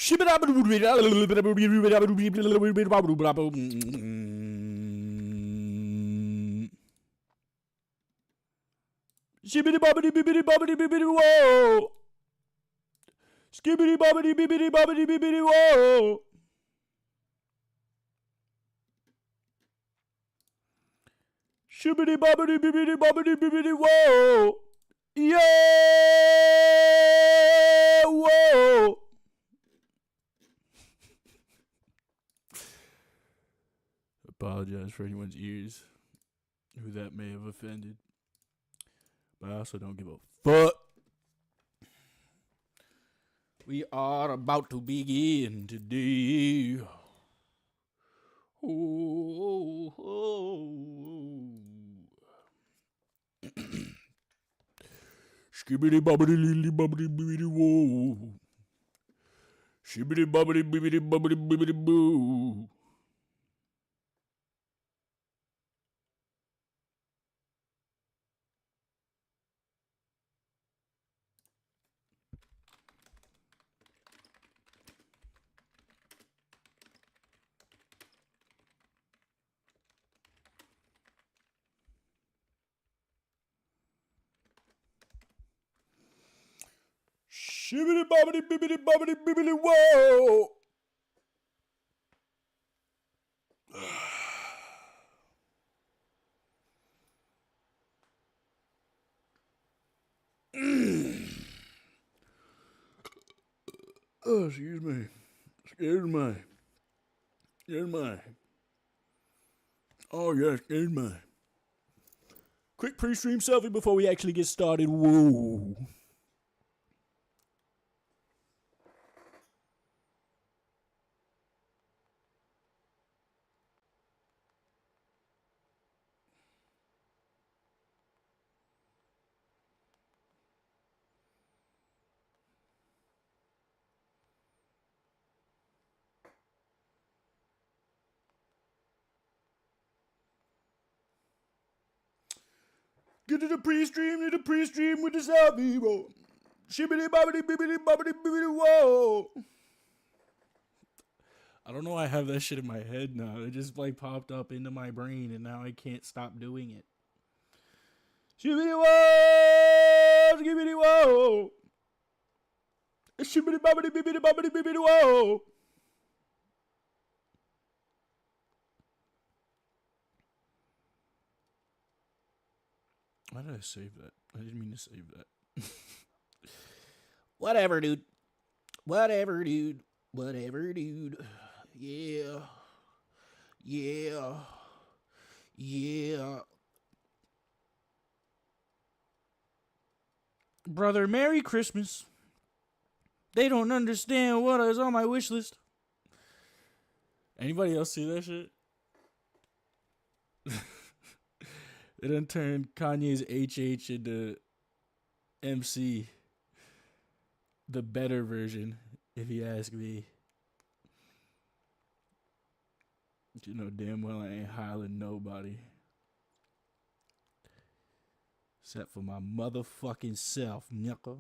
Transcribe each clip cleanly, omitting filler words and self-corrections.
Shibbity bobbity bibbity bobbity bibbity whoa. Skibbity bobbity bibbity bobbity bibbity whoa. Shibbity bobbity bibbity bobbity bibbity whoa. Yeah, whoa. Apologize for anyone's ears who that may have offended. But I also don't give a fuck. We are about to begin today. Oh, oh, oh. Skibbity bobbity lily bobbity bibbity whoa. Shibbity bobbity bibbity bobbity bibbity boo. Shibbity bobbity bibbity bobbity bibbity whoa. Oh, excuse me. Excuse me. Excuse me. Oh, yeah, excuse me. Quick pre-stream selfie before we actually get started. Whoa. Get to the pre-stream with the selfie, bro. Shibbity bobbity bibbity bobbity bibbity whoa. I don't know why I have that shit in my head now. It just like popped up into my brain and now I can't stop doing it. Shibbity whoa, skibbity whoa. Shibbity bobbity bibbity bobbity bibbity whoa. Why did I save that? I didn't mean to save that. Whatever, dude. Whatever, dude. Whatever, dude. Yeah. Yeah. Yeah. Brother, Merry Christmas. They don't understand what is on my wish list. Anybody else see that shit? It done turned Kanye's HH into MC. The better version, if you ask me. You know damn well I ain't hiling nobody. Except for my motherfucking self, nigga.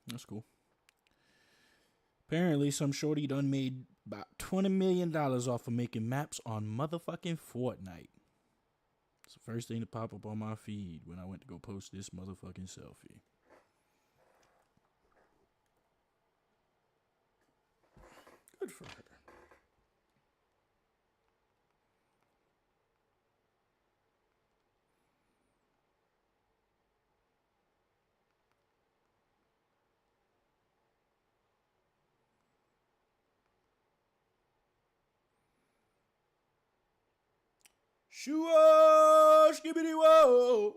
That's cool. Apparently, some shorty done made about $20 million off of making maps on motherfucking Fortnite. It's the first thing to pop up on my feed when I went to go post this motherfucking selfie. Good for her. Shoo-oh, skibbity-whoa.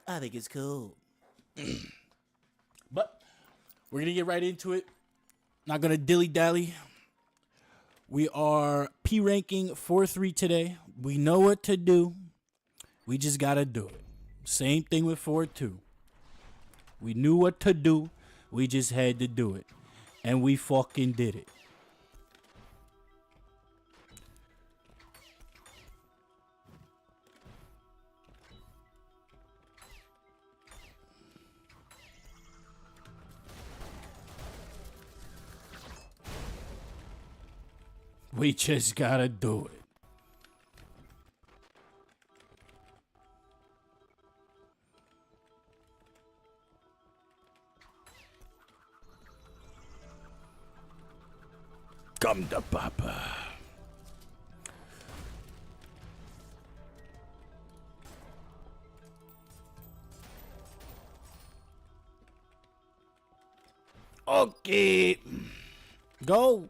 I think it's cool. But we're going to get right into it. Not going to dilly-dally. We are P ranking 4-3 today. We know what to do. We just got to do it. Same thing with 4-2. We knew what to do. We just had to do it. And we fucking did it. We just gotta do it. Come to Papa. Okay. Go.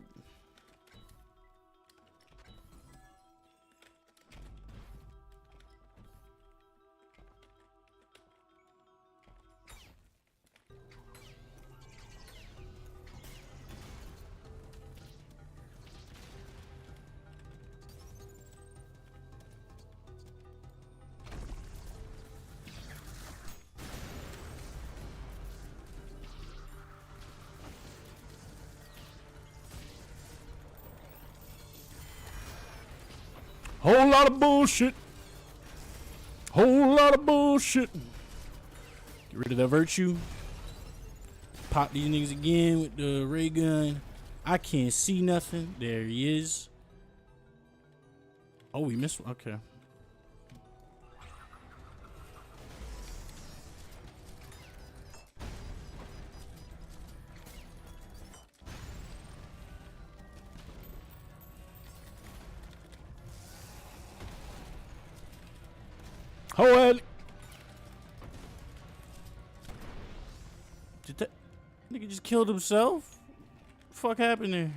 Whole lot of bullshit. Whole lot of bullshit. Get rid of that virtue. Pop these niggas again with the ray gun. I can't see nothing. There he is. Oh, we missed one. Okay. Hold. Did that nigga just killed himself? What the fuck happened there?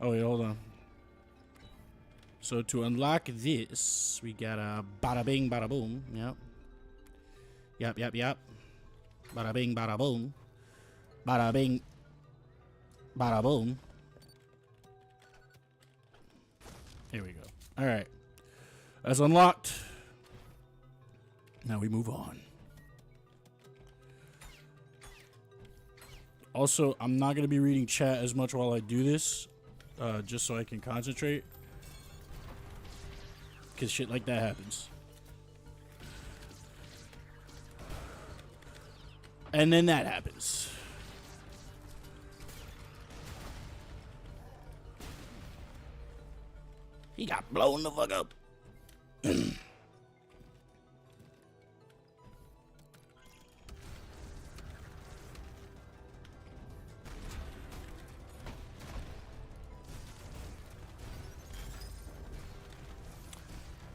Oh wait, hold on. So to unlock this, we got a bada bing, bada boom. Yep. Yep. Bada bing, bada boom. Bada bing, bada boom. Here we go. All right. That's unlocked. Now we move on. Also, I'm not going to be reading chat as much while I do this, just so I can concentrate. Because shit like that happens. And then that happens. He got blown the fuck up.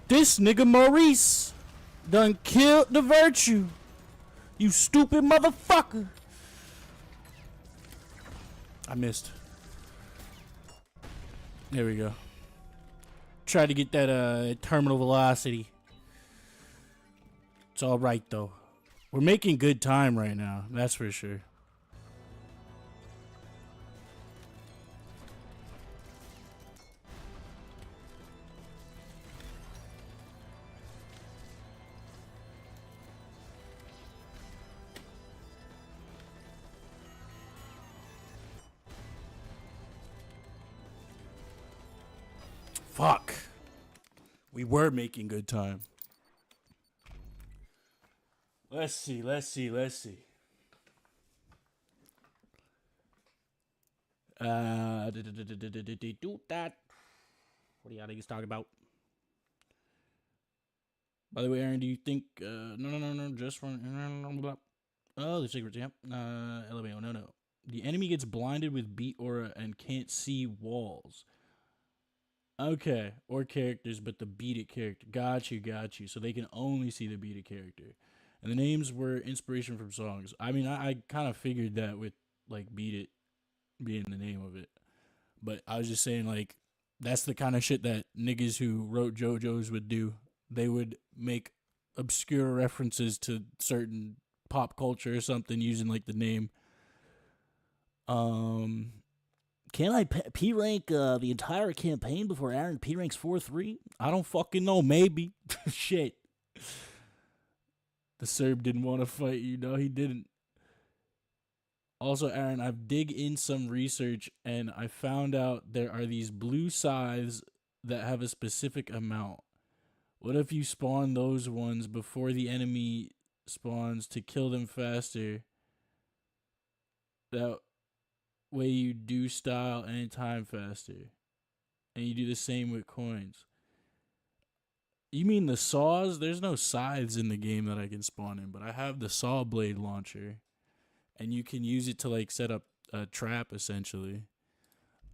This nigga Maurice done killed the virtue. You stupid motherfucker. I missed. There we go. Try to get that terminal velocity. It's all right though. We're making good time right now. That's for sure. Fuck. We were making good time. Let's see. Do that. What do y'all niggas talking about? By the way, Aaron, do you think no, just from oh, the secrets, yep. LMAO, no. The enemy gets blinded with beat aura and can't see walls. Okay, or characters, but the beat-it character. Got you. So they can only see the beat-it character. And the names were inspiration from songs. I mean, I kind of figured that with, like, beat it being the name of it. But I was just saying, like, That's the kind of shit that niggas who wrote JoJo's would do. They would make obscure references to certain pop culture or something using like the name. Um, can I P rank the entire campaign before Aaron P ranks 4-3? I don't fucking know. Maybe. Shit. The Serb didn't want to fight you. No, he didn't. Also, Aaron, I've dig in some research and I found out there are these blue scythes that have a specific amount. What if you spawn those ones before the enemy spawns to kill them faster? That way you do style and time faster. And you do the same with coins. You mean the saws? There's no scythes in the game that I can spawn in, but I have the saw blade launcher. And you can use it to like set up a trap essentially.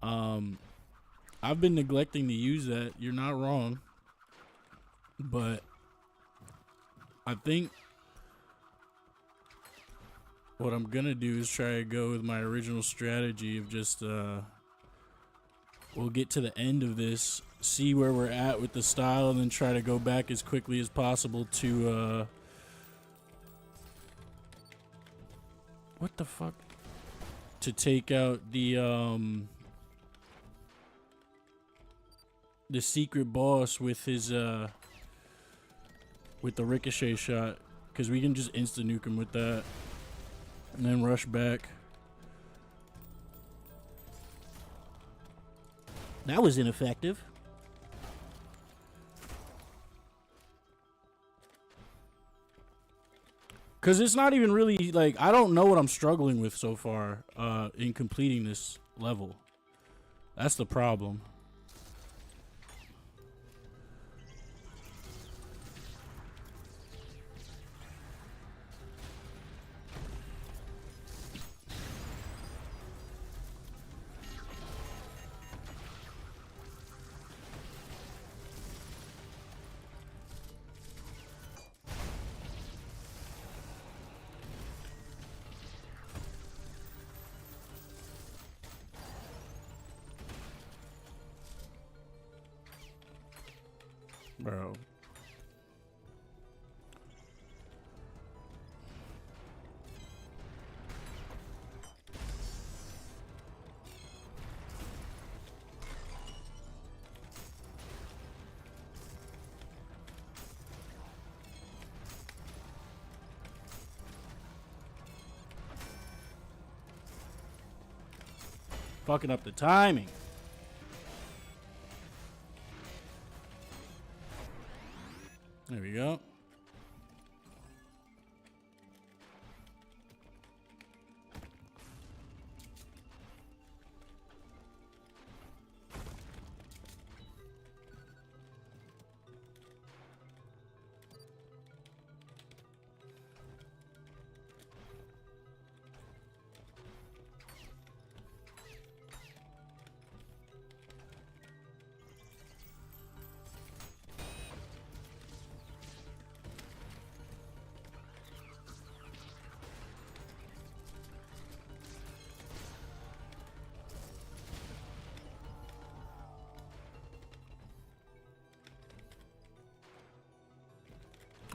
I've been neglecting to use that. You're not wrong. But I think what I'm gonna do is try to go with my original strategy of just we'll get to the end of this, see where we're at with the style, and then try to go back as quickly as possible to what the fuck? To take out the secret boss with his with the ricochet shot, because we can just insta nuke him with that and then rush back. That was ineffective. Because it's not even really, like, I don't know what I'm struggling with so far in completing this level. That's the problem. Bro. Fucking up the timing. There we go.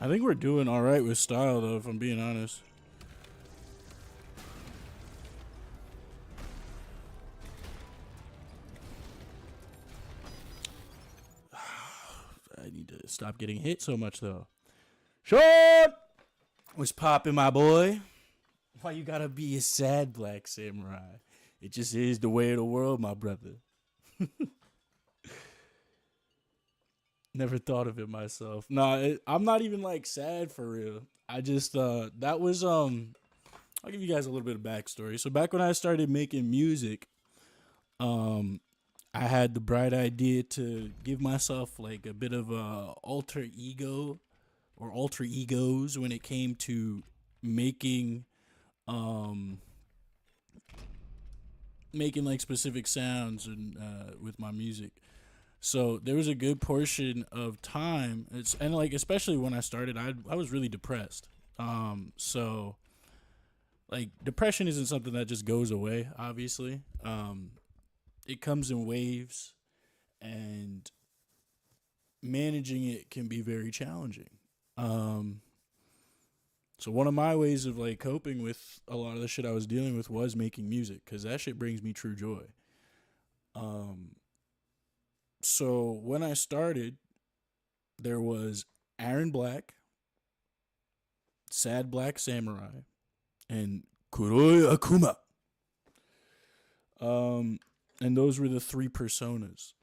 I think we're doing all right with style, though, if I'm being honest. I need to stop getting hit so much, though. Short! What's poppin', my boy? Why you gotta be a sad black samurai? It just is the way of the world, my brother. Never thought of it myself. Nah, I'm not even like sad for real. I just that was I'll give you guys a little bit of backstory. So back when I started making music, I had the bright idea to give myself like a bit of a alter ego or alter egos when it came to making making like specific sounds and with my music. So there was a good portion of time, and like especially when I started, I was really depressed. So like depression isn't something that just goes away. Obviously, it comes in waves, and managing it can be very challenging. Um, so one of my ways of like coping with a lot of the shit I was dealing with was making music because that shit brings me true joy. Um, so when I started, there was Aaron Black, Sad Black Samurai, and Kuroi Akuma. And those were the three personas.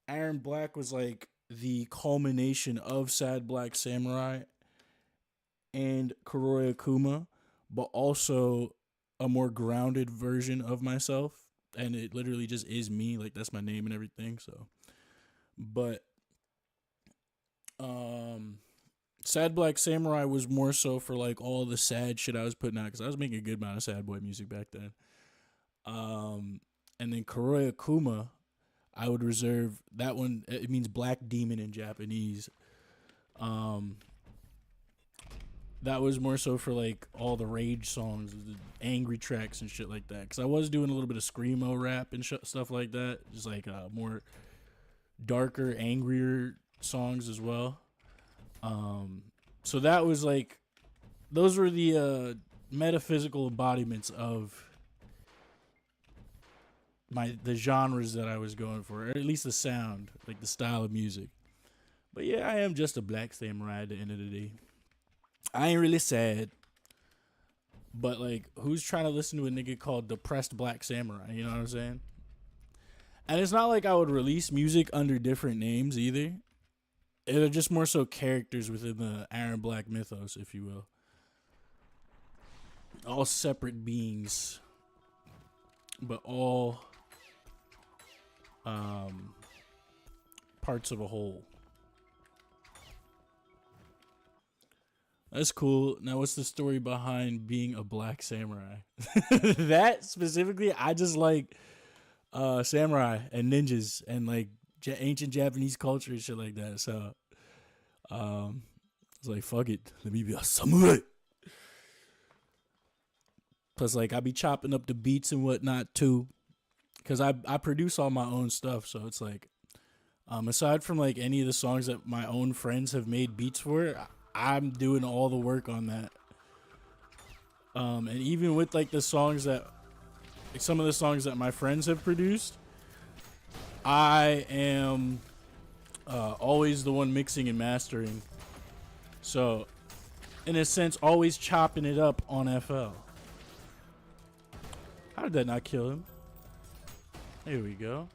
Aaron Black was like the culmination of Sad Black Samurai and Kuroi Akuma, but also a more grounded version of myself. And it literally just is me. Like, that's my name and everything. So, but, Sad Black Samurai was more so for like all the sad shit I was putting out because I was making a good amount of sad boy music back then. And then Kuroi Akuma, I would reserve that one. It means black demon in Japanese. That was more so for like all the rage songs, the angry tracks and shit like that. Because I was doing a little bit of screamo rap and stuff like that, just like more darker, angrier songs as well. So that was like, those were the metaphysical embodiments of the genres that I was going for, or at least the sound, like the style of music. But yeah, I am just a black samurai at the end of the day. I ain't really sad, but like, who's trying to listen to a nigga called Depressed Black Samurai? You know what I'm saying? And it's not like I would release music under different names either. They're just more so characters within the Aaron Black mythos, if you will. All separate beings, but all parts of a whole. That's cool. Now, what's the story behind being a black samurai? That specifically, I just like samurai and ninjas and like ancient Japanese culture and shit like that. So, I was like, fuck it, let me be a samurai. Plus, like, I be chopping up the beats and whatnot too, because I produce all my own stuff. So it's like, aside from like any of the songs that my own friends have made beats for, I'm doing all the work on that. And even with like the songs that, like some of the songs that my friends have produced, I am always the one mixing and mastering. So, in a sense, always chopping it up on FL. How did that not kill him? There we go.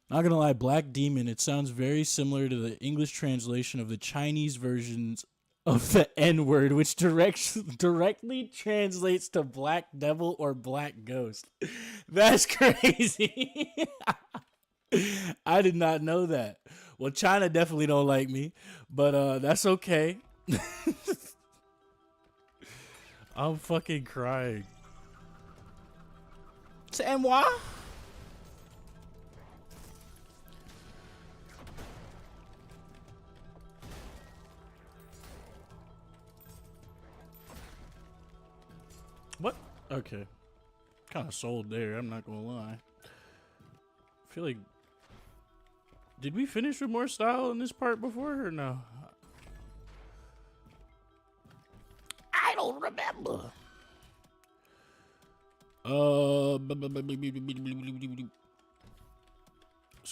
Not gonna lie, Black Demon, it sounds very similar to the English translation of the Chinese versions of the N-word, which directly translates to Black Devil or Black Ghost. That's crazy. I did not know that. Well, China definitely don't like me, but that's okay. I'm fucking crying. C'est moi? What? Okay. Kind of sold there, I'm not gonna lie. I feel like... Did we finish with more style in this part before or no? I don't remember. So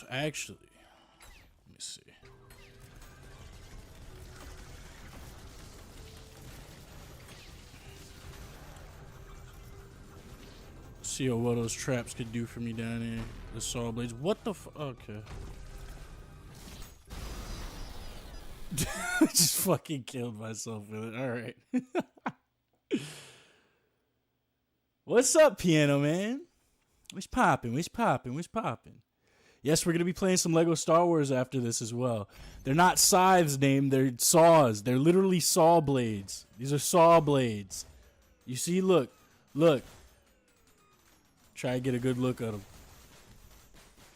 actually, let me see. See what those traps could do for me down here. The saw blades. What the okay. Just fucking killed myself with it. Alright. What's up, Piano Man? What's poppin'? What's poppin'? What's poppin'? Yes, we're going to be playing some Lego Star Wars after this as well. They're not scythes named, they're saws. They're literally saw blades. These are saw blades. You see, look. Look. Try to get a good look at them.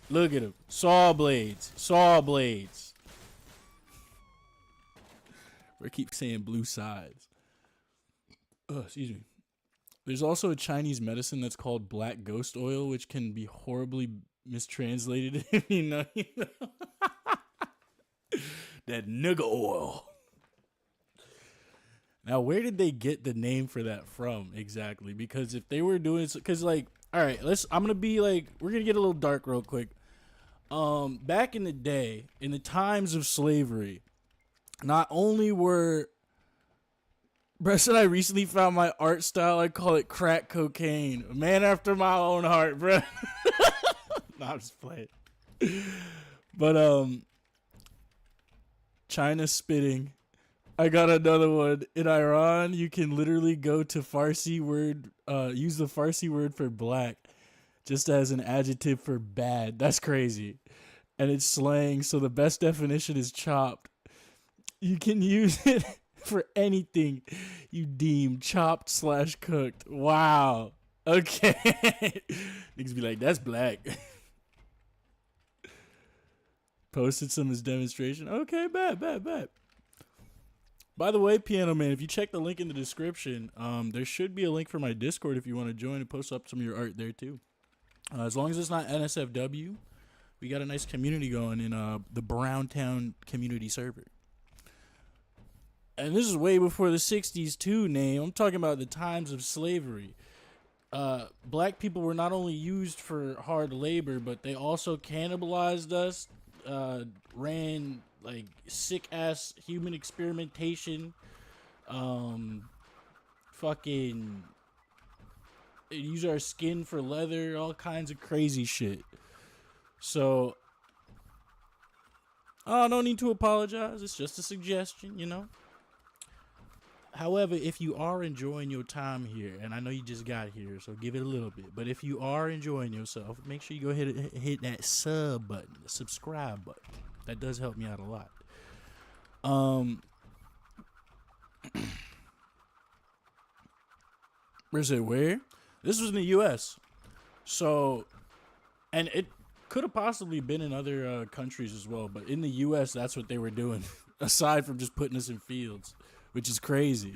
Look at them. Saw blades. Saw blades. I keep saying blue sides. Oh, excuse me. There's also a Chinese medicine that's called black ghost oil, which can be horribly mistranslated. You know, that nigga oil. Now, where did they get the name for that from exactly? Because if they were doing, because like, all right, I'm gonna be like, we're gonna get a little dark real quick. Back in the day, in the times of slavery, not only were, bro, said I recently found my art style. I call it crack cocaine. A man after my own heart, bro. Nah, I'm just playing. But China spitting. I got another one. In Iran, you can literally go to Farsi word, use the Farsi word for black just as an adjective for bad. That's crazy. And it's slang, so the best definition is chopped. You can use it for anything you deem chopped / cooked. Wow. Okay. Niggas be like, that's black. Posted some as demonstration. Okay, bad. By the way, Piano Man, if you check the link in the description, there should be a link for my Discord if you want to join and post up some of your art there too. As long as it's not NSFW, we got a nice community going in the Browntown community server. And this is way before the 60s too, name. I'm talking about the times of slavery. Black people were not only used for hard labor, but they also cannibalized us, ran like sick ass human experimentation, fucking use our skin for leather, all kinds of crazy shit. So, no need to apologize. It's just a suggestion, you know. However, if you are enjoying your time here, and I know you just got here, so give it a little bit, but if you are enjoying yourself, make sure you go ahead and hit that sub button, the subscribe button. That does help me out a lot. Where? This was in the U.S. So, and it could have possibly been in other countries as well, but in the U.S., that's what they were doing, aside from just putting us in fields, which is crazy.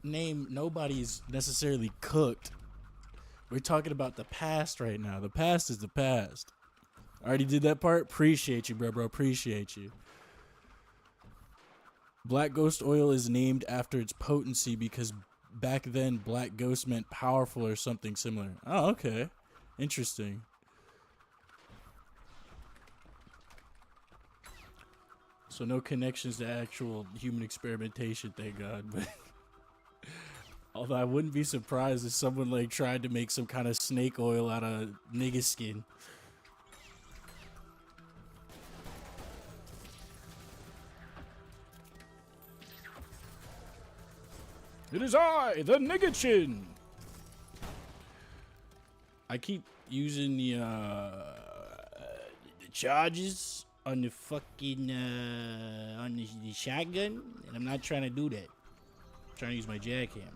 Nobody's necessarily cooked. We're talking about the past right now. The past is the past. Already did that part? Appreciate you, bro. Appreciate you. Black ghost oil is named after its potency because back then black ghost meant powerful or something similar. Oh, okay. Interesting. So no connections to actual human experimentation, thank God. But although I wouldn't be surprised if someone like tried to make some kind of snake oil out of nigga skin. It is I, the nigga chin. I keep using the charges on the fucking on the shotgun, and I'm not trying to do that. I'm trying to use my jackhammer.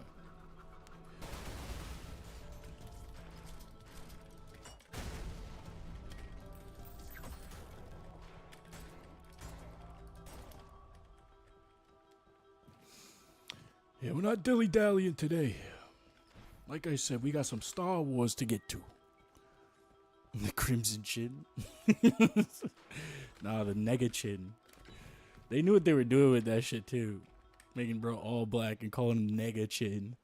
Yeah, we're not dilly-dallying today. Like I said, we got some Star Wars to get to. The Crimson Chin. Nah, the Nega Chin. They knew what they were doing with that shit, too. Making bro all black and calling him Nega Chin.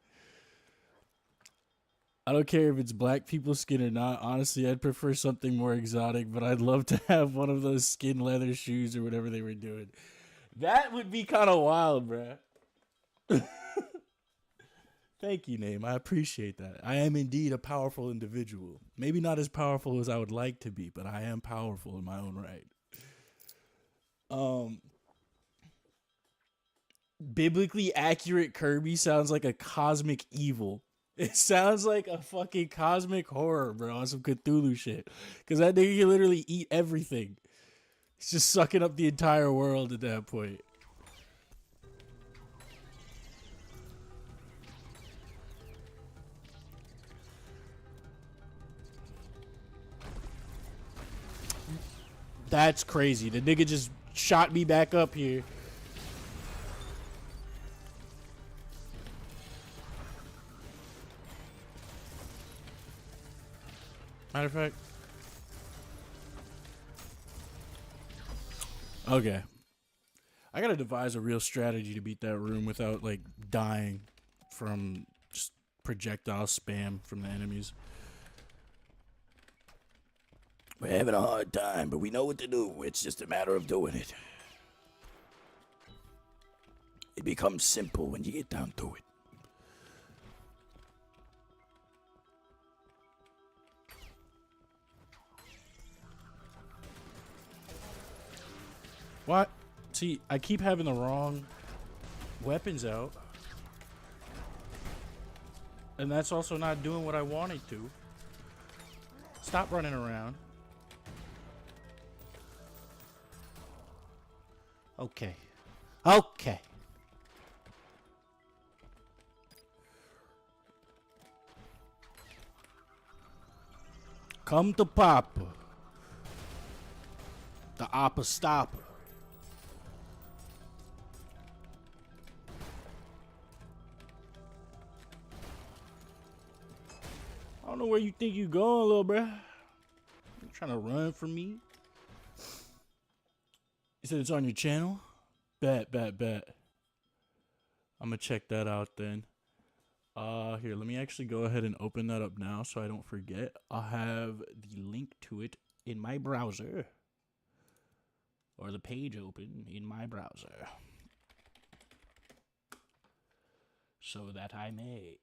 I don't care if it's black people's skin or not. Honestly, I'd prefer something more exotic, but I'd love to have one of those skin leather shoes or whatever they were doing. That would be kind of wild, bruh. Thank you, Name. I appreciate that. I am indeed a powerful individual. Maybe not as powerful as I would like to be, but I am powerful in my own right. Biblically accurate Kirby sounds like a cosmic evil. It sounds like a fucking cosmic horror, bro, on some Cthulhu shit. Because that nigga can literally eat everything. He's just sucking up the entire world at that point. That's crazy. The nigga just shot me back up here. Matter of fact. Okay. I gotta devise a real strategy to beat that room without, like, dying from just projectile spam from the enemies. We're having a hard time, but we know what to do. It's just a matter of doing it. It becomes simple when you get down to it. What? See, I keep having the wrong weapons out. And that's also not doing what I wanted to. Stop running around. Okay. Okay. Come to Papa. The Appa Stopper. I don't know where you think you going, little bruh. You trying to run from me? You said it's on your channel? Bet. I'm gonna check that out then. Here, let me actually go ahead and open that up now so I don't forget. I'll have the link to it in my browser. Or the page open in my browser. So that I may.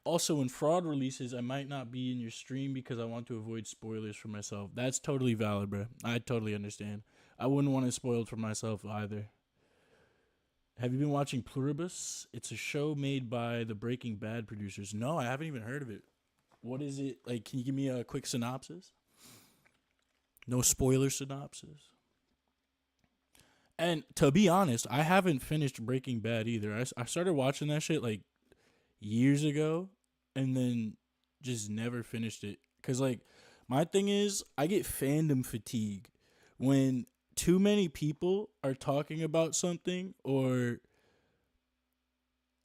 Also, in fraud releases, I might not be in your stream because I want to avoid spoilers for myself. That's totally valid, bro. I totally understand. I wouldn't want it spoiled for myself either. Have you been watching Pluribus? It's a show made by the Breaking Bad producers. No, I haven't even heard of it. What is it? Like, can you give me a quick synopsis? No spoiler synopsis. And to be honest, I haven't finished Breaking Bad either. I started watching that shit like years ago and then just never finished it. Because, like, my thing is, I get fandom fatigue when too many people are talking about something or.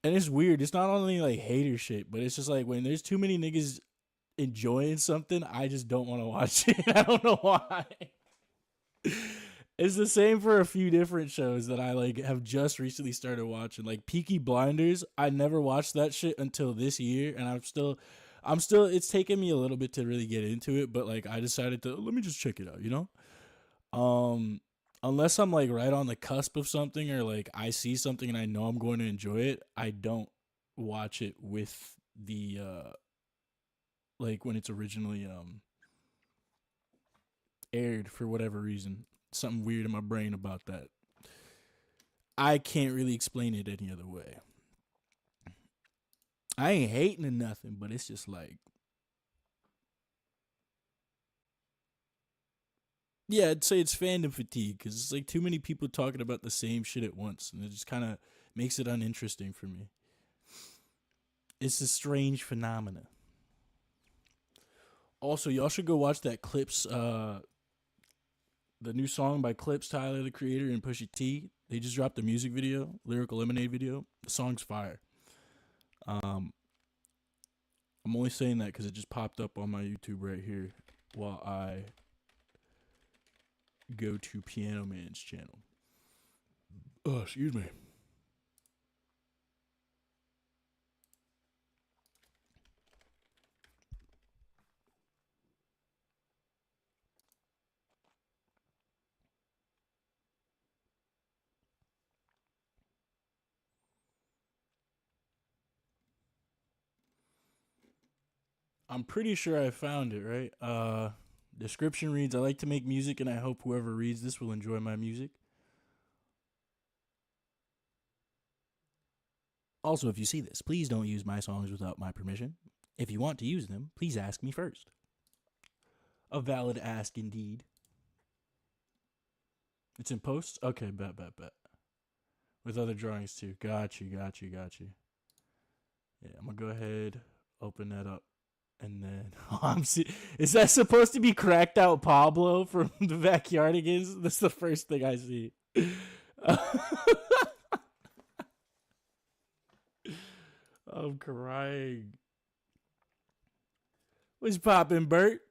And it's weird. It's not only like hater shit, but it's just like when there's too many niggas enjoying something, I just don't want to watch it. I don't know why. It's the same for a few different shows that I like have just recently started watching. Like Peaky Blinders, I never watched that shit until this year, and I'm still it's taken me a little bit to really get into it, but like I decided to let me just check it out, you know? Unless I'm like right on the cusp of something or like I see something and I know I'm going to enjoy it, I don't watch it with the like when it's originally aired for whatever reason. Something weird in my brain about that. I can't really explain it any other way. I ain't hating or nothing, but it's just like, yeah, I'd say it's fandom fatigue because it's like too many people talking about the same shit at once, and it just kind of makes it uninteresting for me. It's a strange phenomena. Also, y'all should go watch that Clips, the new song by Clips, Tyler the Creator, and Pusha T. They just dropped a music video, Lyrical Lemonade video. The song's fire. I'm only saying that because it just popped up on my YouTube right here while I go to Piano Man's channel. Oh, excuse me. I'm pretty sure I found it, right? Description reads, I like to make music and I hope whoever reads this will enjoy my music. Also, if you see this, please don't use my songs without my permission. If you want to use them, please ask me first. A valid ask indeed. It's in post? Okay, bet. With other drawings too. Got you. Yeah, I'm gonna go ahead, open that up. And then is that supposed to be cracked out Pablo from the Backyardigans? That's the first thing I see. I'm crying. What's poppin', Bert?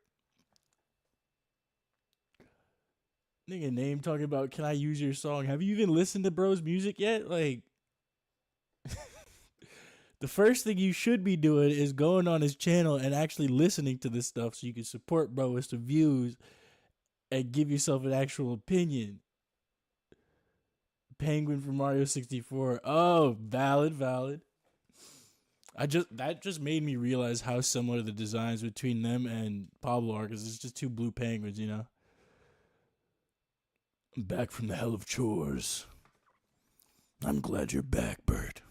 Nigga name talking about, can I use your song? Have you even listened to bro's music yet? Like, the first thing you should be doing is going on his channel and actually listening to this stuff so you can support bro with some views and give yourself an actual opinion. Penguin from Mario 64. Oh, valid. That just made me realize how similar the designs between them and Pablo are, because it's just two blue penguins, you know? I'm back from the hell of chores. I'm glad you're back, Bert.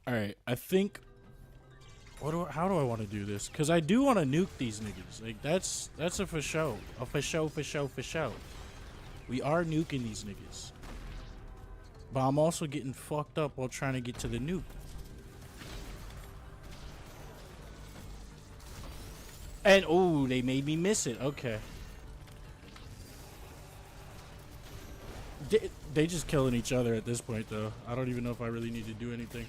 Alright, I think... How do I want to do this? Because I do want to nuke these niggas. Like, that's a for show. A for show. We are nuking these niggas. But I'm also getting fucked up while trying to get to the nuke. And, oh, they made me miss it. Okay. They just killing each other at this point, though. I don't even know if I really need to do anything.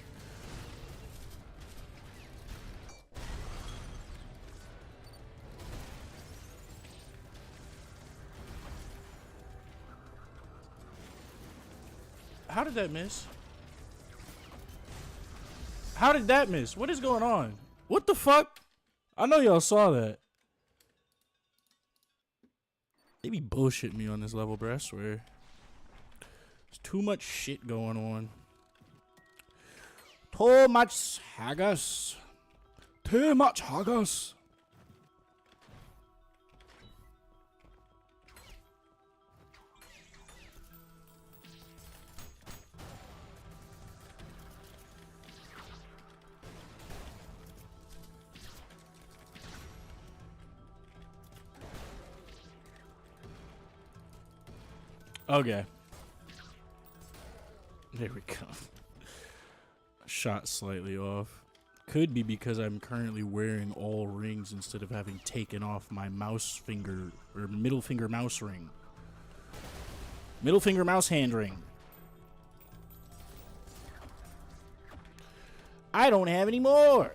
How did that miss? How did that miss? What is going on? What the fuck? I know y'all saw that. They be bullshitting me on this level, bro. I swear. There's too much shit going on. Too much haggis. Too much haggis. Okay. There we go. Shot slightly off. Could be because I'm currently wearing all rings instead of having taken off my mouse finger or middle finger mouse ring. Middle finger mouse hand ring. I don't have any more.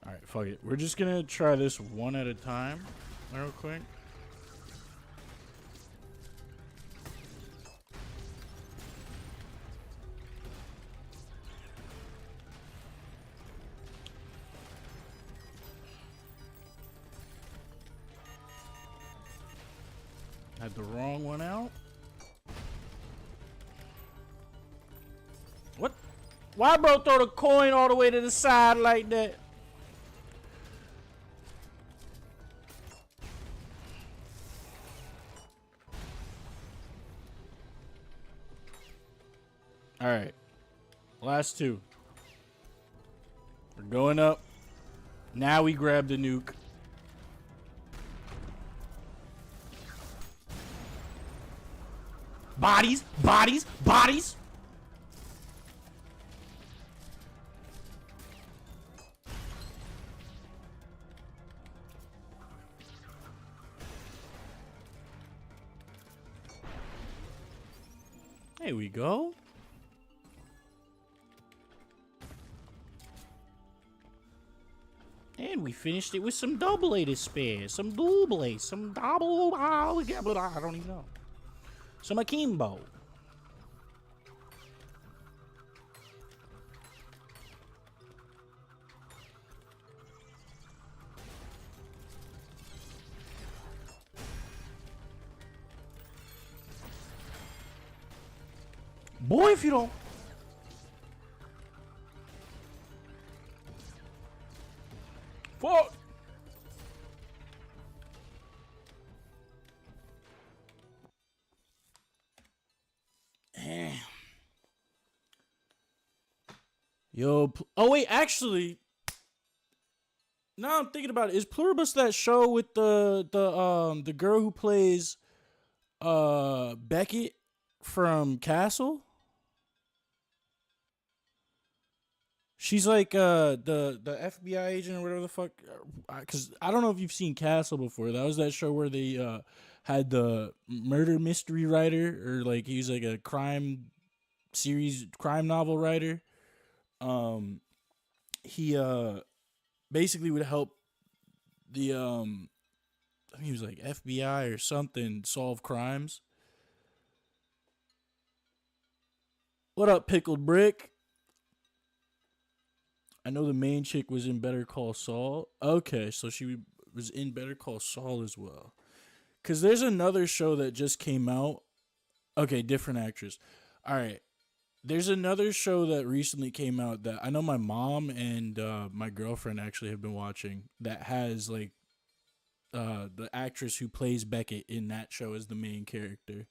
Alright, fuck it. We're just gonna try this one at a time, real quick. Had the wrong one out. What? Why bro throw the coin all the way to the side like that? Alright. Last two. We're going up. Now we grab the nuke. Bodies! Bodies! Bodies! There we go. And we finished it with some double-bladed spears, some double, some double, I don't even know. Some akimbo. Boy, if you don't. Fuck. Oh wait, actually, now I'm thinking about it. Is Pluribus that show with the girl who plays Beckett from Castle? She's like the FBI agent or whatever the fuck. Because I don't know if you've seen Castle before. That was that show where they had the murder mystery writer, or like he's like a crime novel writer. Um, he basically would help the I think he was like FBI or something solve crimes. What up, pickled brick? I know the main chick was in Better Call Saul. Okay, so she was in Better Call Saul as well. Cause there's another show that just came out. Okay, different actress. All right, there's another show that recently came out that I know my mom and my girlfriend actually have been watching. That has like the actress who plays Beckett in that show as the main character.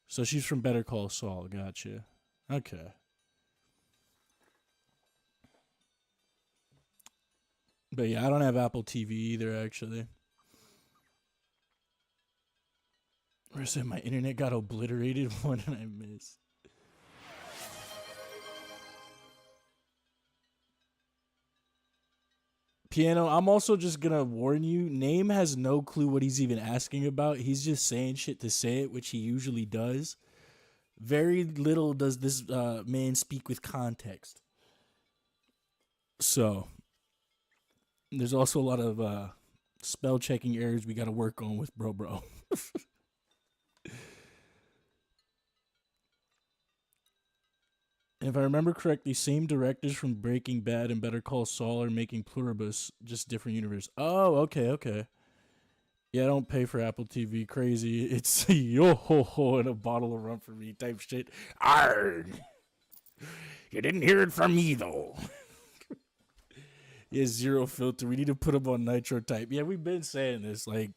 So she's from Better Call Saul. Gotcha. Okay. But yeah, I don't have Apple TV either, actually. Or said my internet got obliterated. What did I miss? Piano, I'm also just gonna warn you. Name has no clue what he's even asking about. He's just saying shit to say it, which he usually does. Very little does this man speak with context. So there's also a lot of spell checking errors we got to work on with bro. If I remember correctly, same directors from Breaking Bad and Better Call Saul are making Pluribus, just different universe. Oh, okay. Yeah, I don't pay for Apple TV. Crazy. It's yo ho ho and a bottle of rum for me type shit. Arg! You didn't hear it from me though. Yeah, zero filter. We need to put him on Nitro type. Yeah, we've been saying this. Like,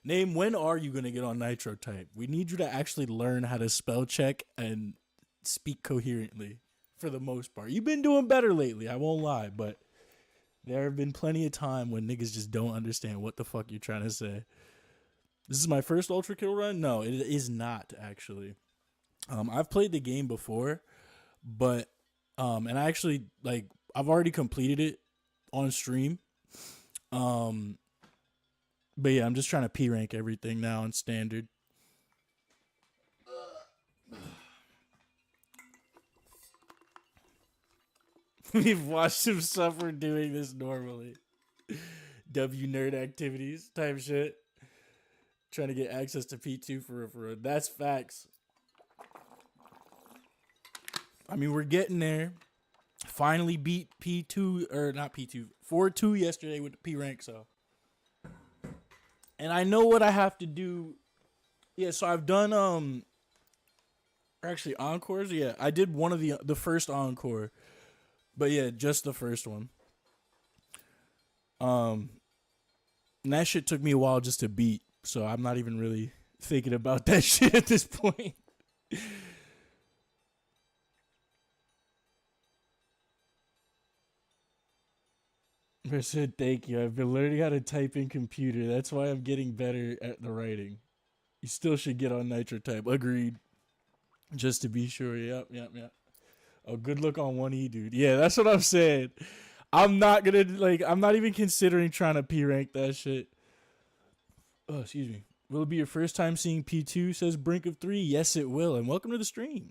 name, when are you gonna get on Nitro type? We need you to actually learn how to spell check and speak coherently. For the most part, you've been doing better lately. I won't lie, but there have been plenty of time when niggas just don't understand what the fuck you're trying to say. This is my first Ultra Kill run. No, it is not actually. I've played the game before, but and I actually like I've already completed it on stream. Um, but yeah, I'm just trying to P rank everything now in standard. We've watched him suffer doing this normally. W nerd activities type shit. Trying to get access to P2 for that's facts. I mean, we're getting there. Finally beat P2 or not P2 4-2 yesterday with the P rank. So, and I know what I have to do. Yeah, so I've done actually encores. Yeah, I did one of the first encore, but yeah, just the first one. Um, and that shit took me a while just to beat. So I'm not even really thinking about that shit at this point. I said thank you. I've been learning how to type in computer. That's why I'm getting better at the writing. You still should get on Nitro type. Agreed. Just to be sure. Yep. Oh, good look on 1E, dude. Yeah, that's what I'm saying. I'm not gonna like. I'm not even considering trying to P rank that shit. Oh, excuse me. Will it be your first time seeing P2? Says Brink of 3. Yes, it will. And welcome to the stream.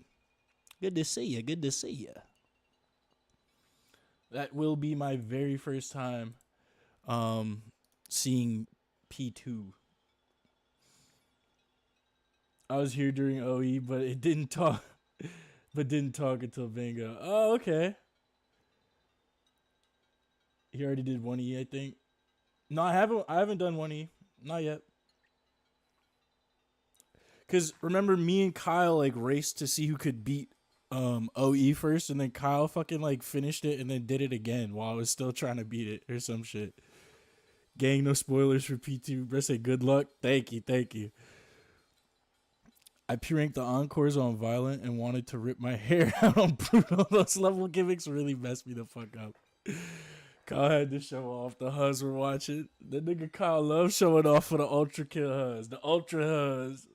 Good to see you. Good to see you. That will be my very first time seeing P2. I was here during OE, but it didn't talk didn't talk until Bingo. Oh, okay. He already did 1E, I think. No, I haven't done 1E. Not yet. Cause remember me and Kyle like raced to see who could beat OE first, and then Kyle fucking like finished it and then did it again while I was still trying to beat it or some shit. Gang, no spoilers for P2. Bro, say good luck. Thank you. I P-ranked the Encores on Violent and wanted to rip my hair out on Brutal. Those level gimmicks really messed me the fuck up. Kyle had to show off. The Huz were watching. The nigga Kyle loves showing off for the Ultra Kill Huz. The Ultra Huz.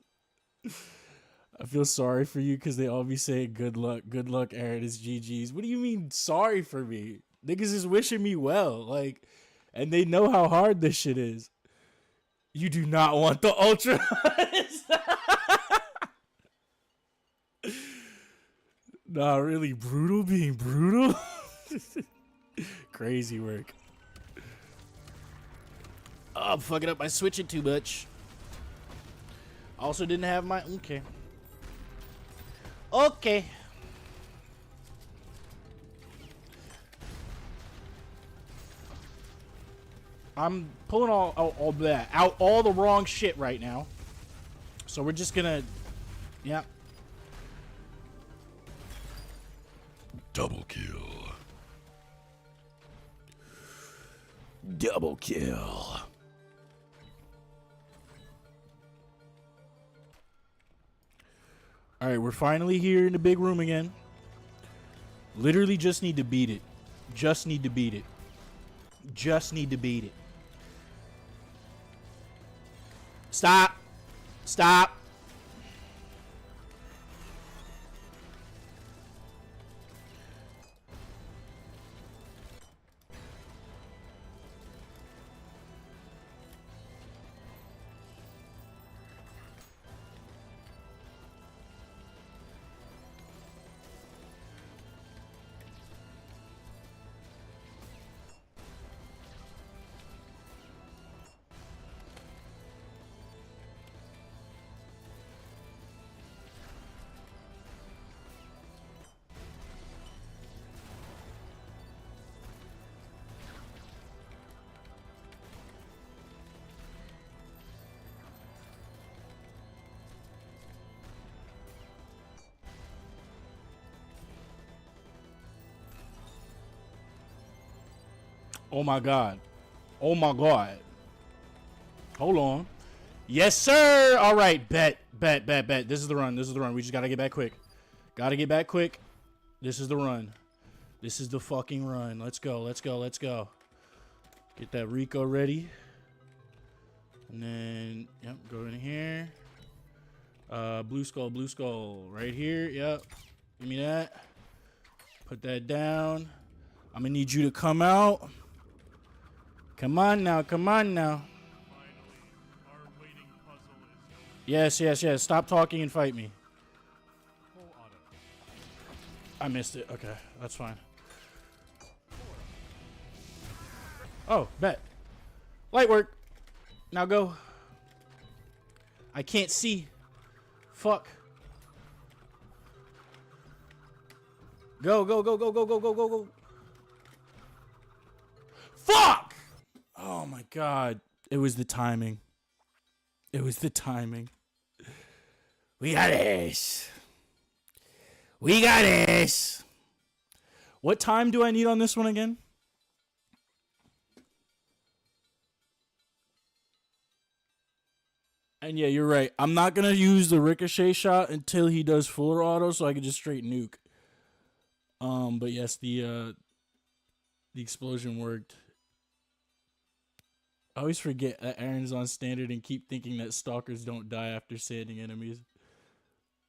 I feel sorry for you because they all be saying good luck, Aaron. It's GG's. What do you mean sorry for me? Niggas is wishing me well. Like, and they know how hard this shit is. You do not want the Ultra Huz. Nah, really brutal being brutal? Crazy work. Oh, I'm fucking up my switching too much. Also didn't have my... Okay. Okay. I'm pulling out all the wrong shit right now. So we're just gonna... Yeah. Double kill. Double kill. Alright, we're finally here in the big room again. Literally just need to beat it. Just need to beat it. Just need to beat it. Stop. Stop. Oh my god. Oh my god. Hold on. Yes, sir. All right. Bet. This is the run. This is the run. We just got to get back quick. Got to get back quick. This is the run. This is the fucking run. Let's go. Let's go. Let's go. Get that Rico ready. And then, yep, go in here. Blue skull right here. Yep. Give me that. Put that down. I'm going to need you to come out. Come on now. Come on now. Yes. Stop talking and fight me. I missed it. Okay, that's fine. Oh, bet. Light work. Now go. I can't see. Fuck. Go. Fuck! Oh my god. It was the timing. It was the timing. We got this. We got this. What time do I need on this one again? And yeah, you're right. I'm not going to use the ricochet shot until he does fuller auto so I can just straight nuke. But yes, the explosion worked. I always forget that Aaron's on standard and keep thinking that stalkers don't die after sanding enemies.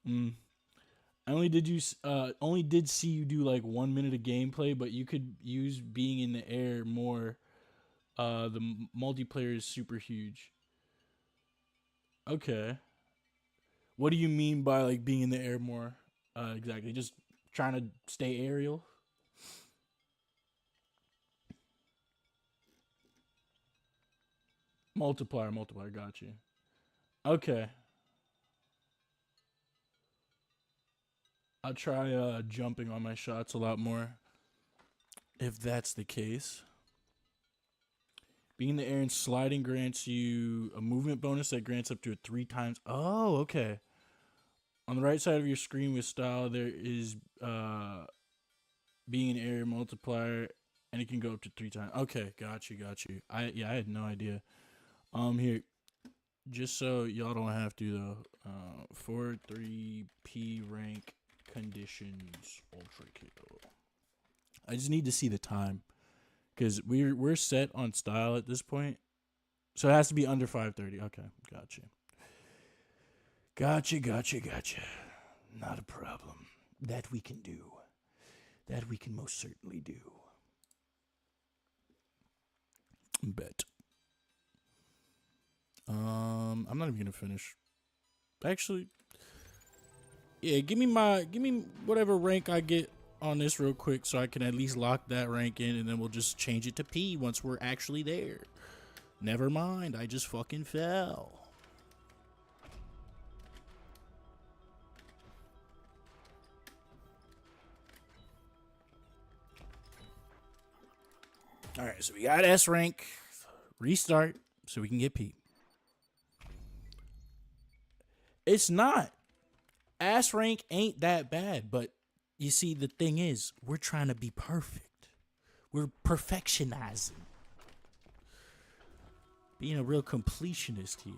I only did see you do like 1 minute of gameplay, but you could use being in the air more. The multiplayer is super huge. Okay. What do you mean by like being in the air more? Exactly. Just trying to stay aerial. Multiplier, got you. Okay. I'll try jumping on my shots a lot more. If that's the case. Being in the air and sliding grants you a movement bonus that grants up to 3 times. Oh, okay. On the right side of your screen with style, there is being an air multiplier, and it can go up to 3 times. Okay, got you. I had no idea. Here, just so y'all don't have to though. 4-3 P rank conditions ultra kill. I just need to see the time because we're set on style at this point, so it has to be under 5:30. Okay, gotcha. Not a problem. That we can do. That we can most certainly do. Bet. I'm not even gonna finish. Actually, yeah, give me whatever rank I get on this real quick so I can at least lock that rank in, and then we'll just change it to P once we're actually there. Never mind, I just fucking fell. Alright, so we got S rank. Restart so we can get P. It's not. S rank ain't that bad, but you see, the thing is, we're trying to be perfect. We're perfectionizing. Being a real completionist here.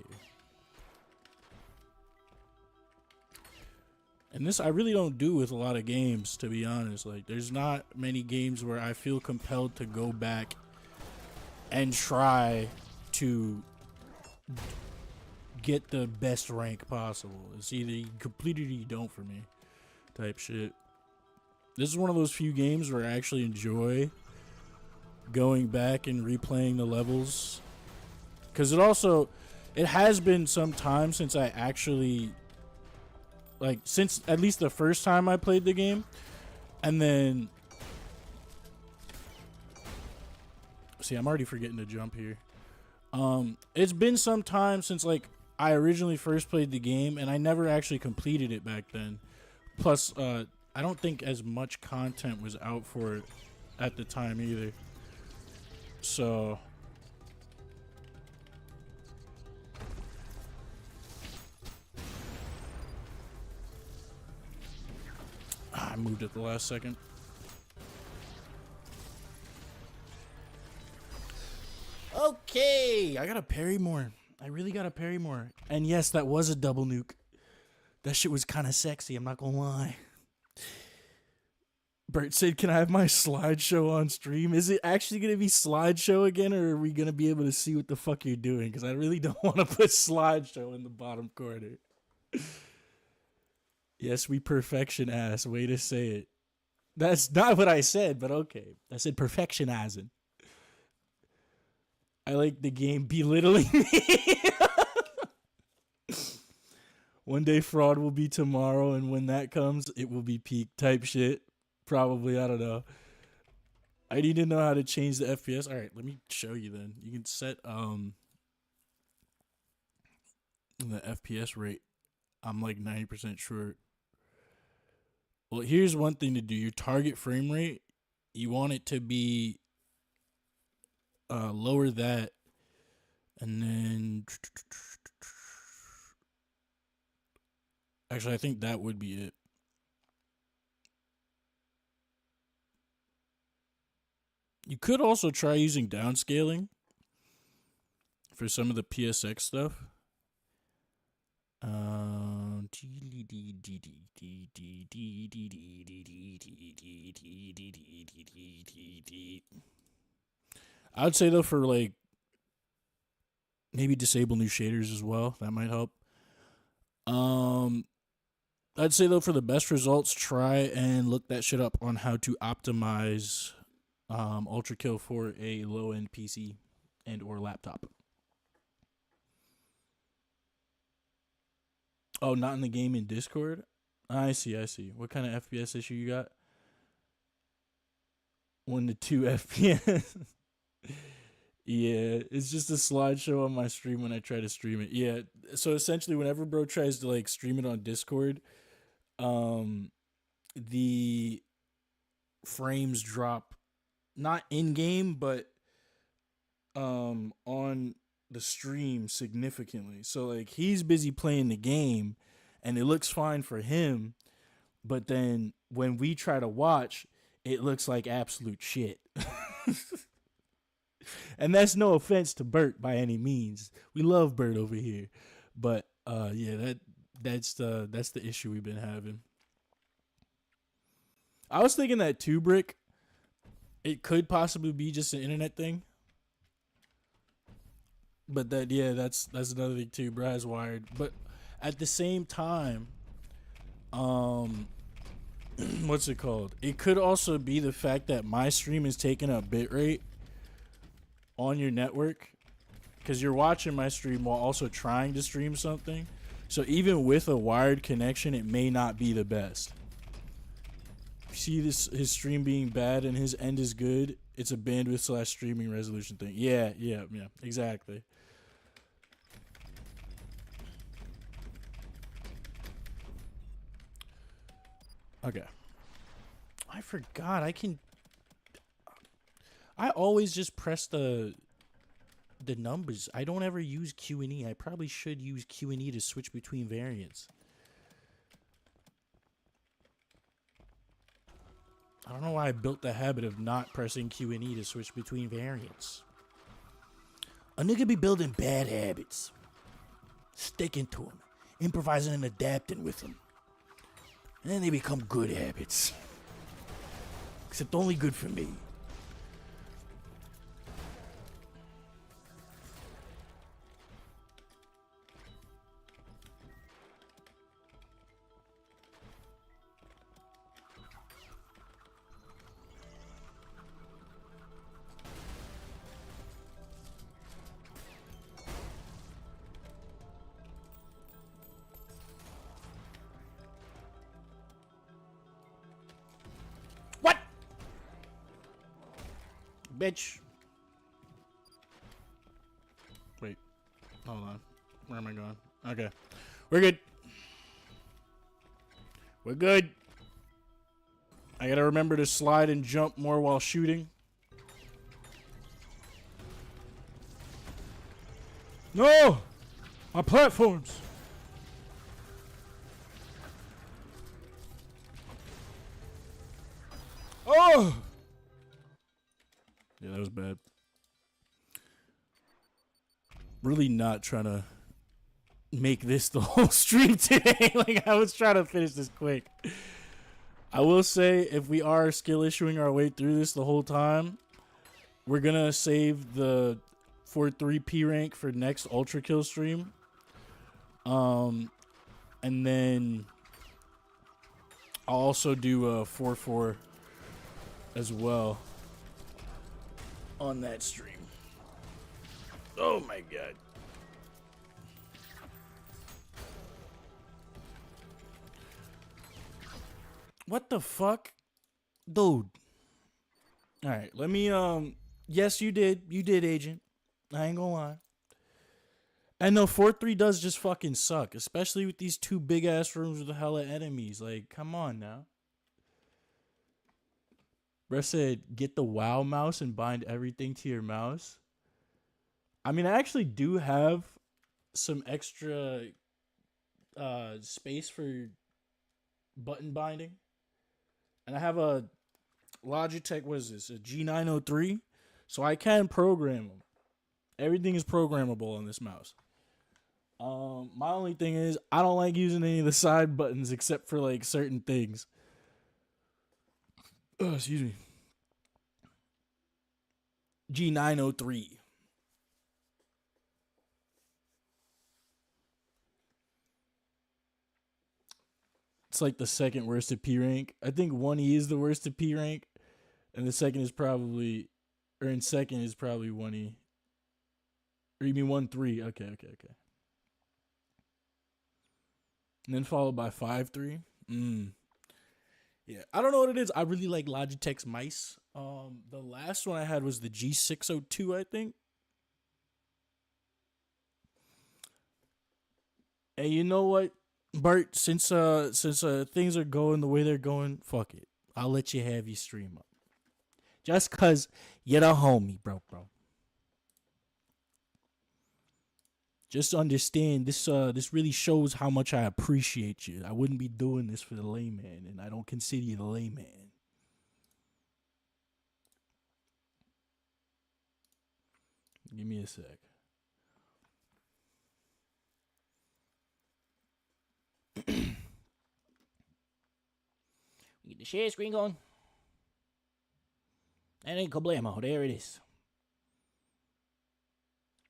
And this I really don't do with a lot of games, to be honest. Like, there's not many games where I feel compelled to go back and try to get the best rank possible. It's either you complete it or you don't for me, type shit. This is one of those few games where I actually enjoy going back and replaying the levels. Because it has been some time since I actually, like, since at least the first time I played the game. And then, see, I'm already forgetting to jump here. It's been some time since, like, I originally first played the game, and I never actually completed it back then. Plus, I don't think as much content was out for it at the time either. So I moved at the last second. Okay, I got a parry more. I really got a parry more. And yes, that was a double nuke. That shit was kind of sexy, I'm not gonna lie. Bert said, can I have my slideshow on stream? Is it actually going to be slideshow again, or are we going to be able to see what the fuck you're doing? Because I really don't want to put slideshow in the bottom corner. Yes, we perfection ass. Way to say it. That's not what I said, but okay. I said perfectionizing. I like the game belittling me. One day fraud will be tomorrow, and when that comes, it will be peak type shit. Probably, I don't know. I need to know how to change the FPS. All right, let me show you then. You can set the FPS rate. I'm like 90% sure. Well, here's one thing to do. Your target frame rate, you want it to be lower that, and then actually I think that would be it. You could also try using downscaling for some of the PSX stuff. I'd say though, for like maybe disable new shaders as well. That might help. I'd say though, for the best results, try and look that shit up on how to optimize ULTRAKILL for a low-end PC and or laptop. Oh, not in the game, in Discord? I see. What kind of FPS issue you got? 1 to 2 FPS. Yeah, it's just a slideshow on my stream when I try to stream it. Yeah, so essentially whenever bro tries to like stream it on Discord, the frames drop, not in game, but on the stream significantly. So like he's busy playing the game and it looks fine for him, but then when we try to watch, it looks like absolute shit. And that's no offense to Bert by any means. We love Bert over here. But yeah, That's the issue we've been having. I was thinking that too, Brick. It could possibly be just an internet thing. But that's another thing too. Brad's wired. But at the same time, um what's it called? It could also be the fact that my stream is taking up bitrate on your network because you're watching my stream while also trying to stream something. So even with a wired connection, it may not be the best. See this his stream being bad and his end is good. It's a bandwidth / streaming resolution thing. Yeah, exactly. Okay. I forgot. I always just press the numbers. I don't ever use Q and E. I probably should use Q and E to switch between variants. I don't know why I built the habit of not pressing Q and E to switch between variants. A nigga be building bad habits, sticking to them, improvising and adapting with them. And then they become good habits. Except only good for me. What? Bitch. Wait. Hold on. Where am I going? Okay. We're good. We're good. I gotta remember to slide and jump more while shooting. No! My platforms! Oh! Yeah, that was bad. Really not trying to make this the whole stream today. Like, I was trying to finish this quick. I will say, if we are skill issuing our way through this the whole time, we're gonna save the 4-3 P rank for next Ultra Kill stream. And then I'll also do a 4-4 as well on that stream. Oh my god. What the fuck? Dude. Alright, let me yes you did. You did, Agent. I ain't gonna lie. And no, 4-3 does just fucking suck, especially with these two big ass rooms with a hella enemies. Like, come on now. Bruh said, get the WoW mouse and bind everything to your mouse. I mean, I actually do have some extra space for button binding. And I have a Logitech, what is this? A G903. So I can program them. Everything is programmable on this mouse. My only thing is I don't like using any of the side buttons except for like certain things. Oh, excuse me. G903. It's like the second worst at P rank. I think 1E is the worst at P rank, and the second is probably, or in second is probably 1E. Or you mean 1-3? Okay. And then followed by 5-3. Yeah, I don't know what it is. I really like Logitech's mice. The last one I had was the G602, I think. Hey, you know what, Bart? Since things are going the way they're going, fuck it. I'll let you have your stream up. Just cause you're the homie, bro. Just understand this. This really shows how much I appreciate you. I wouldn't be doing this for the layman, and I don't consider you the layman. Give me a sec. Share screen going. And then kablamo. There it is.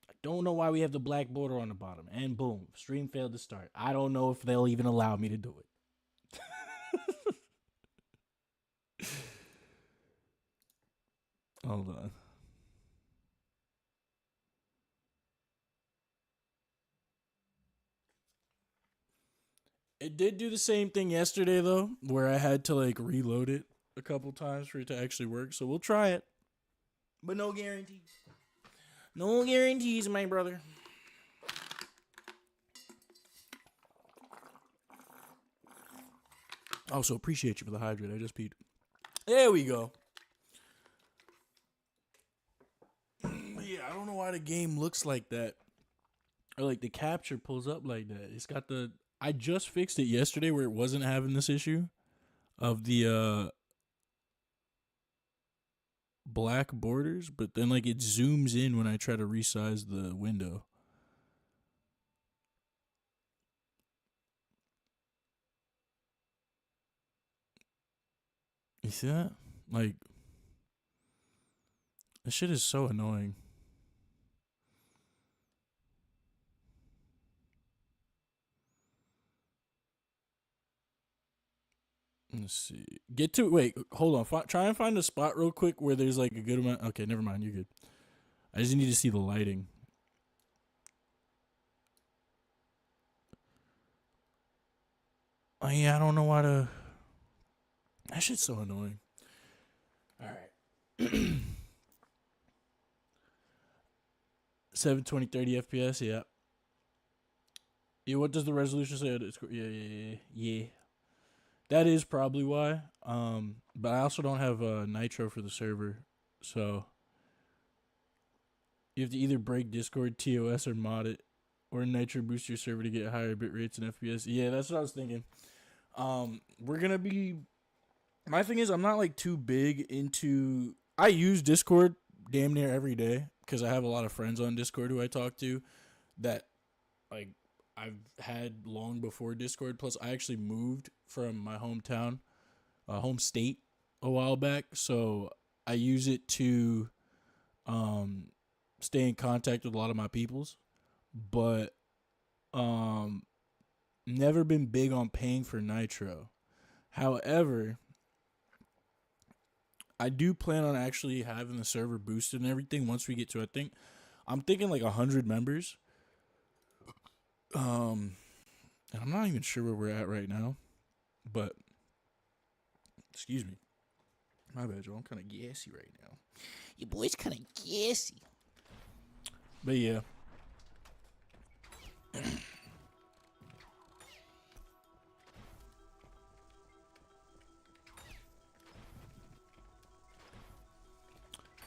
I don't know why we have the black border on the bottom. And boom. Stream failed to start. I don't know if they'll even allow me to do it. Hold on. It did do the same thing yesterday, though, where I had to, like, reload it a couple times for it to actually work. So we'll try it. But no guarantees. No guarantees, my brother. Also, appreciate you for the hydrate. I just peed. There we go. Yeah, I don't know why the game looks like that. Or, like, the capture pulls up like that. It's got the... I just fixed it yesterday where it wasn't having this issue of the black borders, but then like it zooms in when I try to resize the window. You see that? Like, this shit is so annoying. Let's see. Wait, hold on. Try and find a spot real quick where there's like a good amount. Okay, never mind. You're good. I just need to see the lighting. Oh, yeah, I don't know why to... That shit's so annoying. Alright. 720, 30 FPS, yeah. Yeah, what does the resolution say? Yeah. That is probably why. But I also don't have Nitro for the server, so you have to either break Discord TOS or mod it, or Nitro boost your server to get higher bit rates and FPS. Yeah, that's what I was thinking. We're gonna be. My thing is, I'm not like too big into. I use Discord damn near every day because I have a lot of friends on Discord who I talk to that like I've had long before Discord. Plus, I actually moved from my hometown, home state, a while back, so I use it to stay in contact with a lot of my peoples. But never been big on paying for Nitro. However, I do plan on actually having the server boosted and everything once we get to, I'm thinking like 100 members. And I'm not even sure where we're at right now, but excuse me. My bad, Joe. I'm kind of gassy right now. Your boy's kind of gassy. But yeah.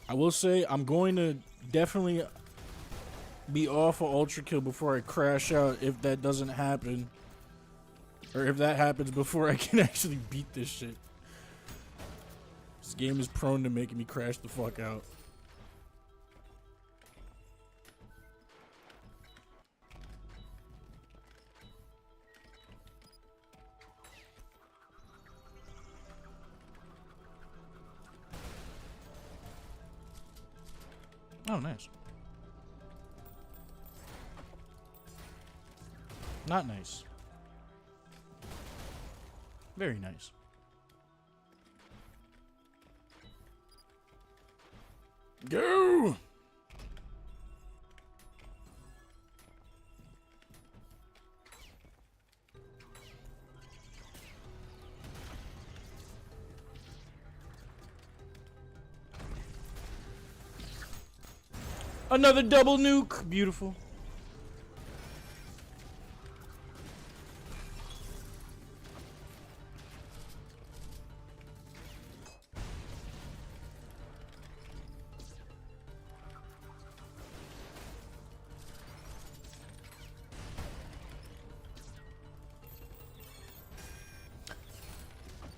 I will say I'm going to definitely be off of ULTRAKILL before I crash out if that doesn't happen. Or if that happens before I can actually beat this shit. This game is prone to making me crash the fuck out. Oh, nice. Not nice. Very nice. Go! Another double nuke. Beautiful.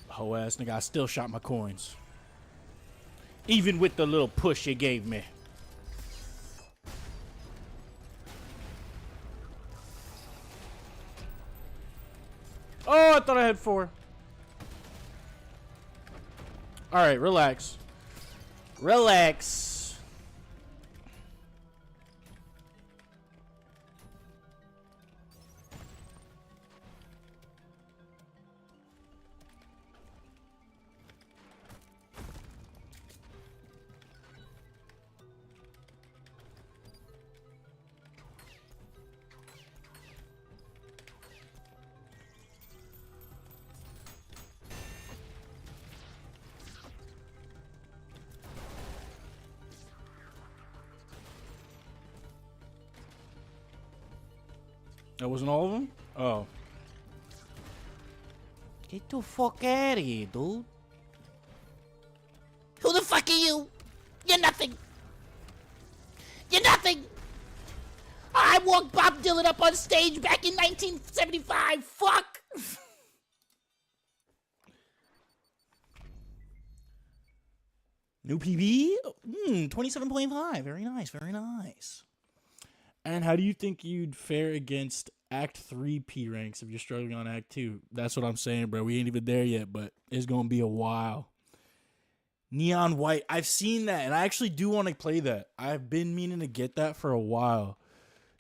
Ho ass nigga, I still shot my coins. Even with the little push it gave me. Oh, I thought I had 4. All right, relax. Relax. That wasn't all of them? Oh. Get the fuck out of here, dude. Who the fuck are you? You're nothing. You're nothing. I walked Bob Dylan up on stage back in 1975. Fuck. New PB? 27.5. Very nice, very nice. And how do you think you'd fare against Act 3 P ranks if you're struggling on Act 2? That's what I'm saying, bro. We ain't even there yet, but it's going to be a while. Neon White. I've seen that, and I actually do want to play that. I've been meaning to get that for a while.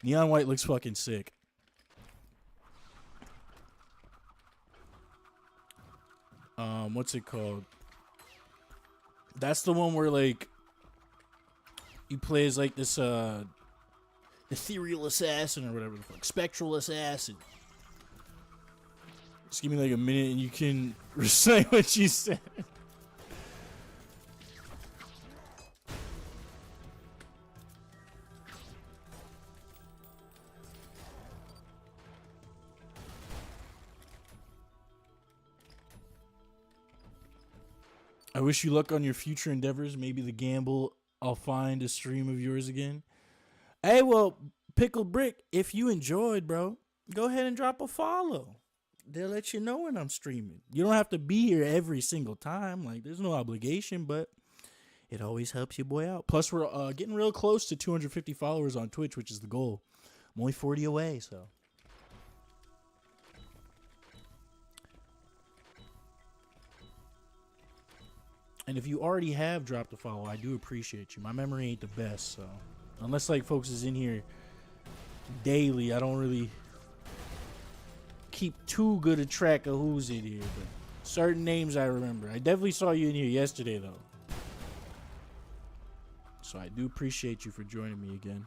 Neon White looks fucking sick. What's it called? That's the one where, like, you play as, like, this, ethereal assassin or whatever the fuck. Spectral assassin. Just give me, like, a minute and you can recite what you said. I wish you luck on your future endeavors. Maybe the gamble I'll find a stream of yours again. Hey, well, Pickle Brick, if you enjoyed, bro, go ahead and drop a follow. They'll let you know when I'm streaming. You don't have to be here every single time. Like, there's no obligation, but it always helps your boy out. Plus, we're getting real close to 250 followers on Twitch, which is the goal. I'm only 40 away, so. And if you already have dropped a follow, I do appreciate you. My memory ain't the best, so. Unless, like, folks is in here daily, I don't really keep too good a track of who's in here. But certain names I remember. I definitely saw you in here yesterday, though. So I do appreciate you for joining me again.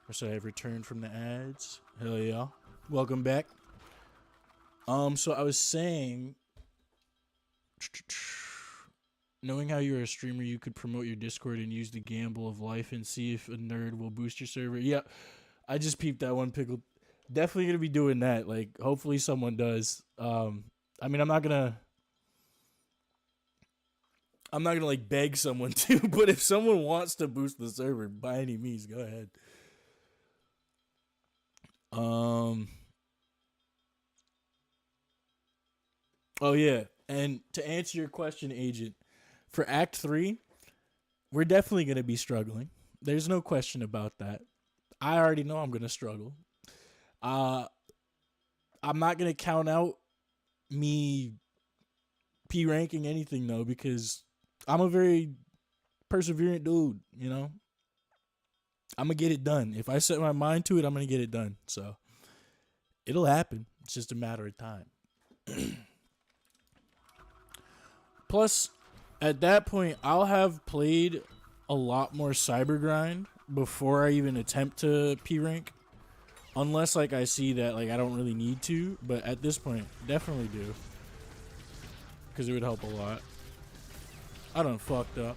Or should I have returned from the ads? Hell yeah. Welcome back. So I was saying, knowing how you're a streamer, you could promote your Discord and use the gamble of life and see if a nerd will boost your server. Yeah, I just peeped that one, Pickle. Definitely gonna be doing that. Like, hopefully someone does. I mean, I'm not gonna like beg someone to, but if someone wants to boost the server, by any means, go ahead. Oh yeah, and to answer your question, Agent, for Act 3, we're definitely gonna be struggling. There's no question about that. I already know I'm gonna struggle. I'm not gonna count out me P ranking anything though, because I'm a very perseverant dude, you know? I'm gonna get it done. If I set my mind to it, I'm gonna get it done. So it'll happen. It's just a matter of time. Plus, at that point, I'll have played a lot more Cybergrind before I even attempt to P rank. Unless, like, I see that, like, I don't really need to. But at this point, definitely do. Because it would help a lot. I done fucked up.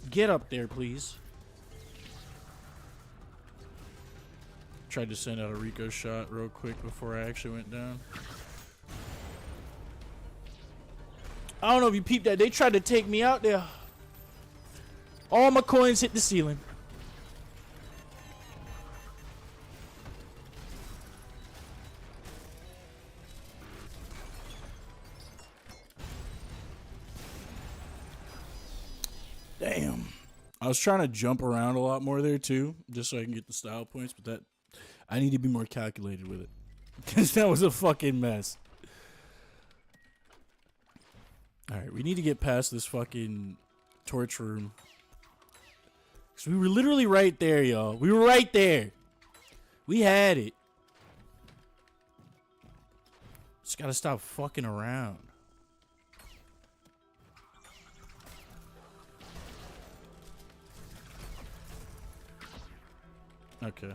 Get up there, please. Tried to send out a Rico shot real quick before I actually went down. I don't know if you peeped that. They tried to take me out there. All my coins hit the ceiling. Damn. I was trying to jump around a lot more there too, just so I can get the style points, but that I need to be more calculated with it. Because that was a fucking mess. Alright, we need to get past this fucking torch room. Because we were literally right there, y'all. We were right there. We had it. Just gotta stop fucking around. Okay.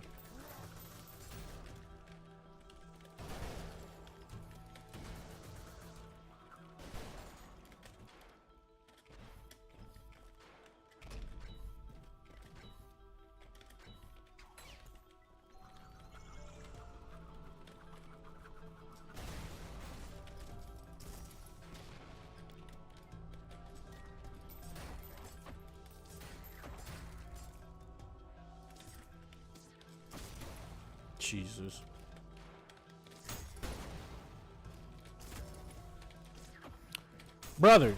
Jesus. Brother.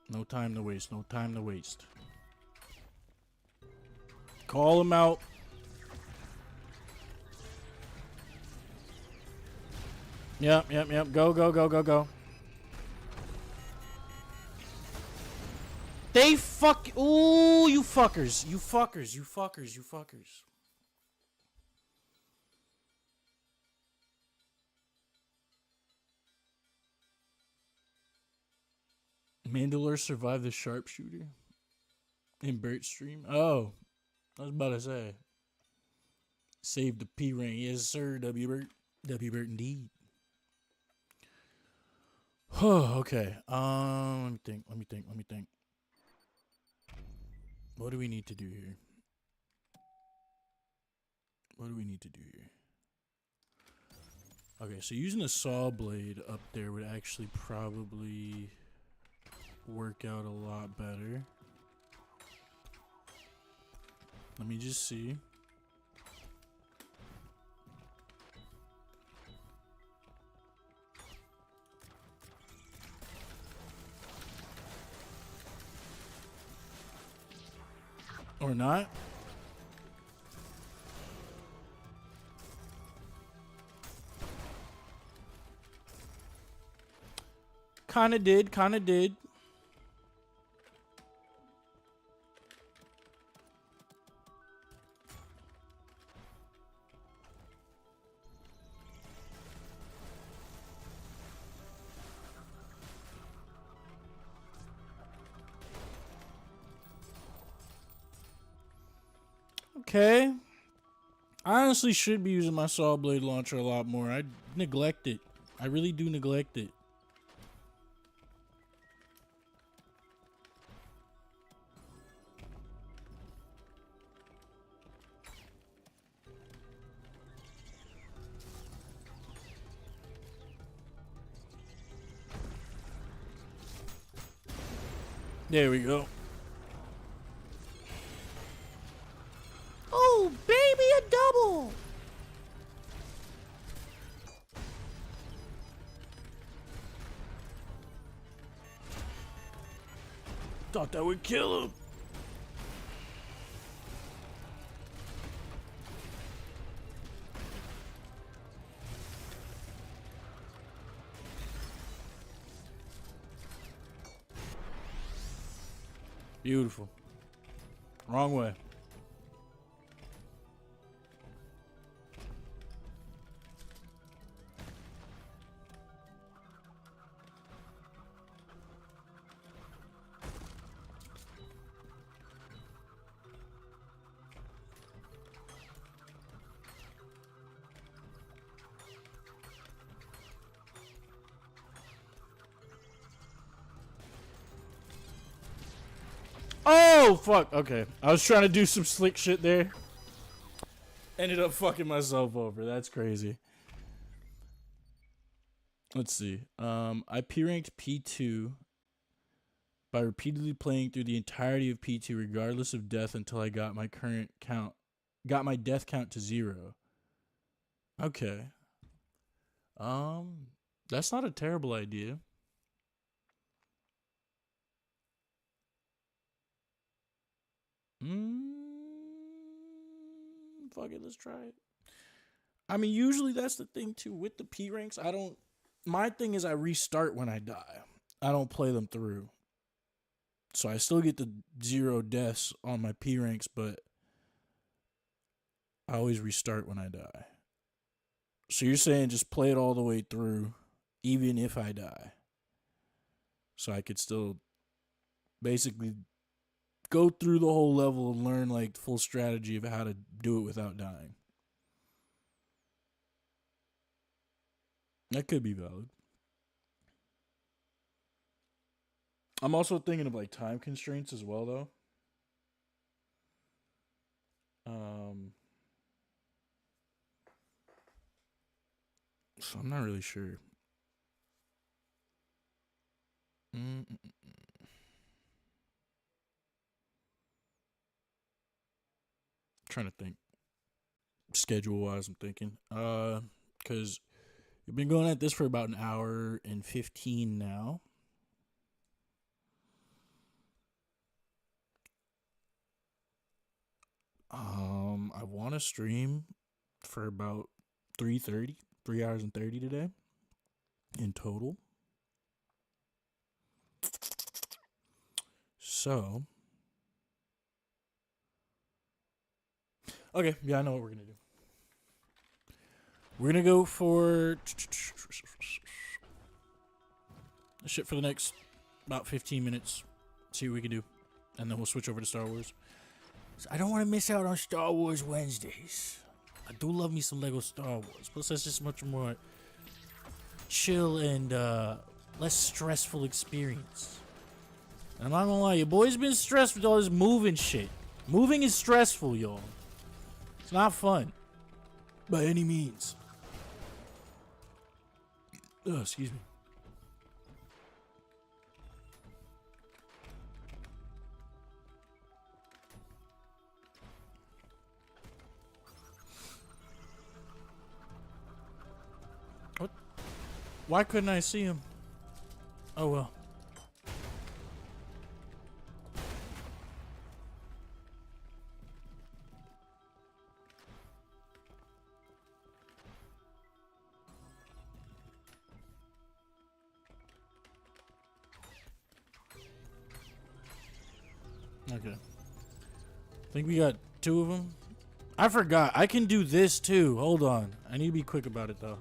No time to waste. No time to waste. Call him out. Yep. Go, go, go, go, go. They fuck. Ooh, you fuckers. You fuckers. You fuckers. You fuckers. Mandalore survived the sharpshooter in Bert's stream. Oh, I was about to say. Saved the P ring. Yes, sir. W Bert. W Bert indeed. Oh, okay. Let me think. Let me think. Let me think. What do we need to do here? What do we need to do here? Okay, so using a saw blade up there would actually probably work out a lot better. Let me just see. Or not. Kinda did, kinda did. Okay. I honestly should be using my saw blade launcher a lot more. I neglect it. I really do neglect it. There we go. Oh, baby, a double. Thought that would kill him. Beautiful. Wrong way. Oh, fuck. Okay. I was trying to do some slick shit there. Ended up fucking myself over. That's crazy. Let's see. I P ranked P2 by repeatedly playing through the entirety of P2 regardless of death until I got my current count. Got my death count to 0. Okay. That's not a terrible idea. Fuck it, let's try it. I mean, usually that's the thing too with the P ranks. I don't. My thing is I restart when I die. I don't play them through. So I still get the 0 deaths on my P ranks, but I always restart when I die. So you're saying just play it all the way through, even if I die. So I could still basically go through the whole level and learn like full strategy of how to do it without dying. That could be valid. I'm also thinking of like time constraints as well, though. So I'm not really sure. Trying to think. Schedule wise, I'm thinking. Because we've been going at this for about an hour and 15 now. I want to stream for about 3:30, 3 hours and 30 today in total. So, okay, yeah, I know what we're gonna do. We're gonna go for shit for the next about 15 minutes. See what we can do, and then we'll switch over to Star Wars. I don't want to miss out on Star Wars Wednesdays. I do love me some Lego Star Wars. Plus, that's just much more chill and less stressful experience. And I'm not gonna lie, your boy's been stressed with all this moving shit. Moving is stressful, y'all. It's not fun. By any means. Oh, excuse me. What? Why couldn't I see him? Oh well. Okay. I think we got 2 of them. I forgot. I can do this too. Hold on. I need to be quick about it though.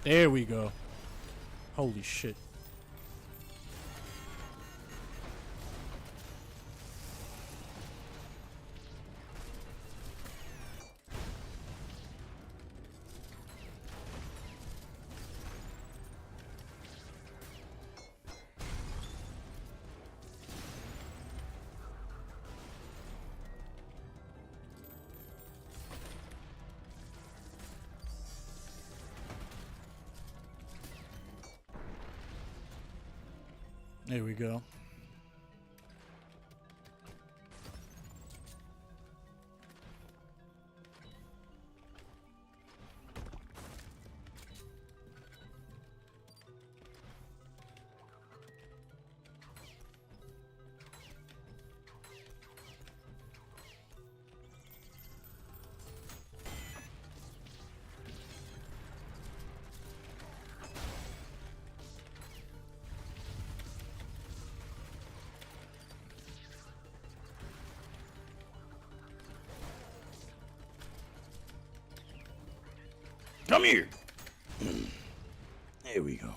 There we go. Holy shit. There we go. Come here. There we go.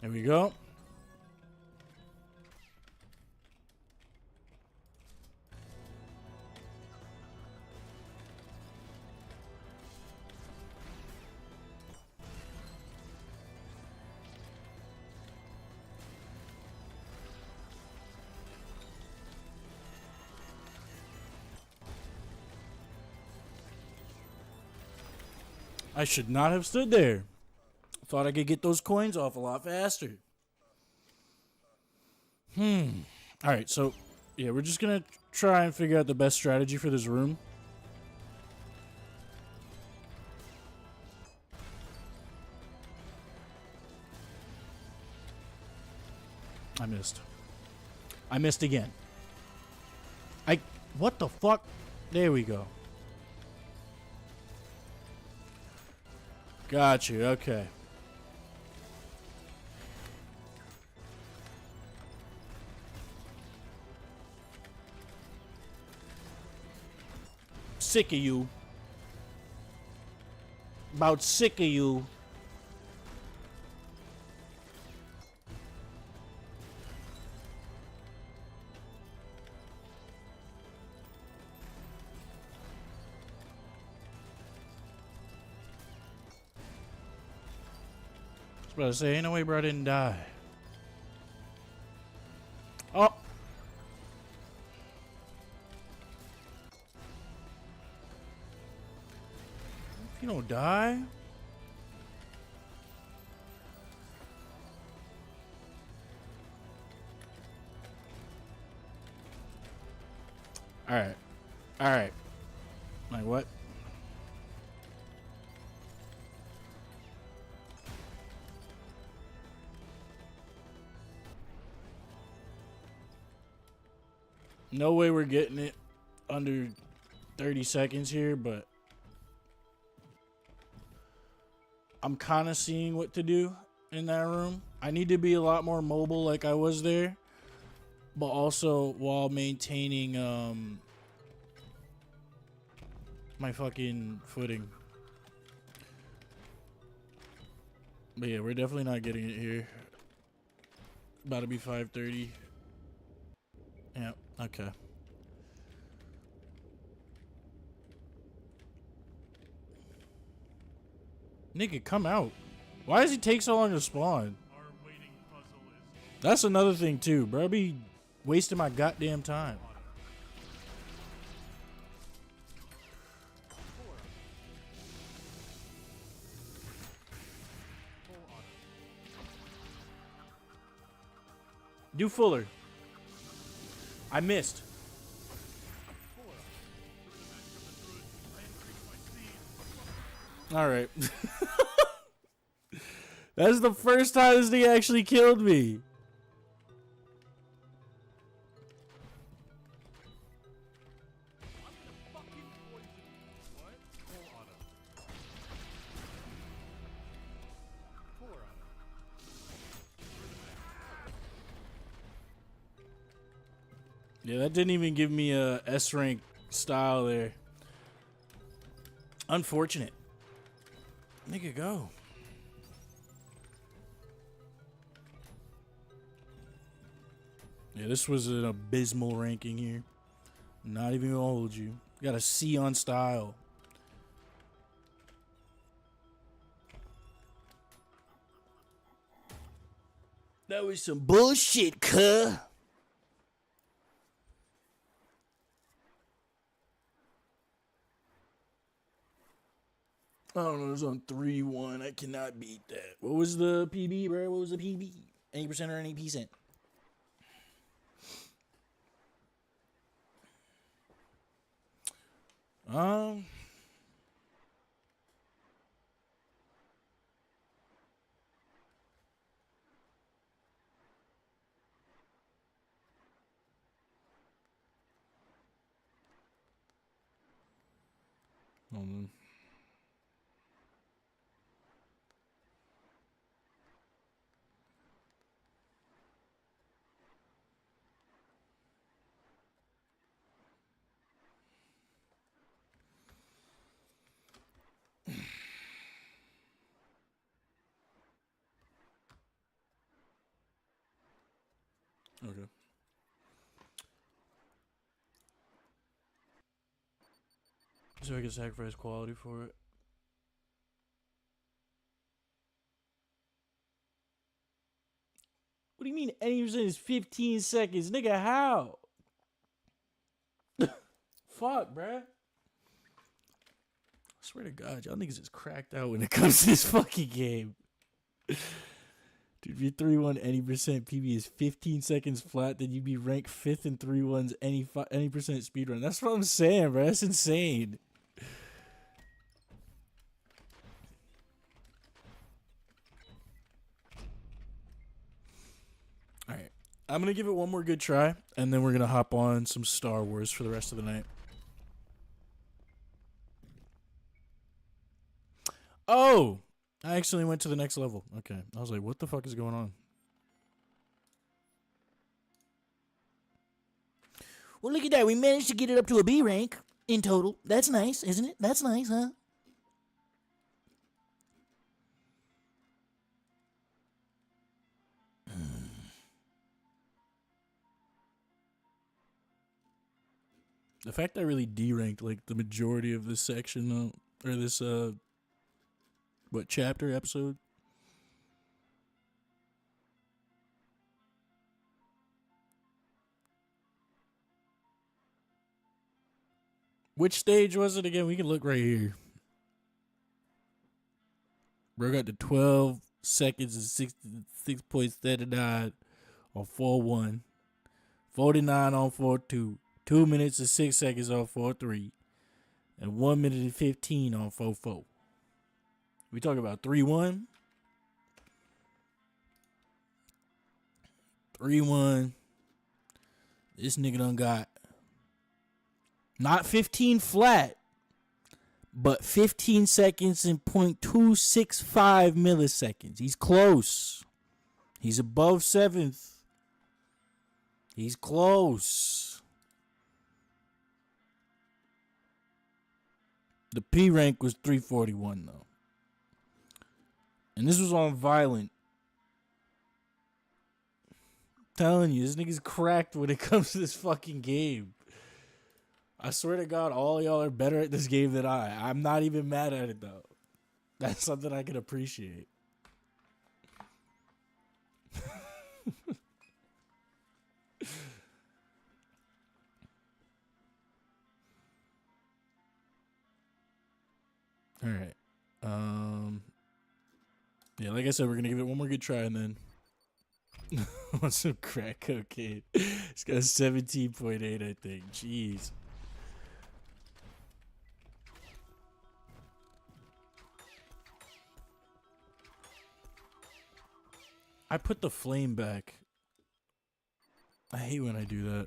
There we go. I should not have stood there. Thought I could get those coins off a lot faster. Alright, so, yeah, we're just gonna try and figure out the best strategy for this room. I missed. I missed again. What the fuck? There we go. Got you, okay. Sick of you. About sick of you. I was about to say, ain't no way bro I didn't die. Oh! If you don't die... Alright. Alright. Like what? No way we're getting it under 30 seconds here, but I'm kind of seeing what to do in that room. I need to be a lot more mobile like I was there, but also while maintaining my fucking footing. But yeah, we're definitely not getting it here. About to be 5:30. Yeah, okay. Nigga, come out. Why does he take so long to spawn? That's another thing too, bro. I be wasting my goddamn time. Do Fuller. I missed. Alright. That's the first time this thing actually killed me. Yeah, that didn't even give me a S rank style there. Unfortunate. Nigga, go. Yeah, this was an abysmal ranking here. Not even gonna hold you. Got a C on style. That was some bullshit, cuh. I don't know, it was on 3-1. I cannot beat that. What was the PB, bro? What was the PB? 80% or any percent? Okay. So I can sacrifice quality for it. What do you mean 80% is 15 seconds? Nigga, how? Fuck, bruh. swear to God, y'all niggas is cracked out when it comes to this fucking game. Dude, if your 3-1 any percent PB is 15 seconds flat, then you'd be ranked 5th in 3-1's any percent speedrun. That's what I'm saying, bro. That's insane. Alright. I'm going to give it one more good try, and then we're going to hop on some Star Wars for the rest of the night. Oh! I actually went to the next level. Okay. I was like, what the fuck is going on? Well, look at that. We managed to get it up to a B rank in total. That's nice, isn't it? That's nice, huh? The fact I really D-ranked like the majority of this section, or this, what, chapter, episode? Which stage was it again? We can look right here. Bro got to 12 seconds and 6.79 on 4-1. 49 on 4-2. 2 minutes and 6 seconds on 4-3. And 1 minute and 15 on 4-4. We talk about 3-1. 3-1. This nigga done got not 15 flat, but 15 seconds and 0.265 milliseconds. He's close. He's above 7th. He's close. The P rank was 341 though. And this was on violent. I'm telling you, this nigga's cracked when it comes to this fucking game. I swear to God, all y'all are better at this game than I. I'm not even mad at it though. That's something I can appreciate. All right. Yeah, like I said, we're gonna give it one more good try and then want some crack cocaine. It's got 17.8, I think. Jeez. I put the flame back. I hate when I do that.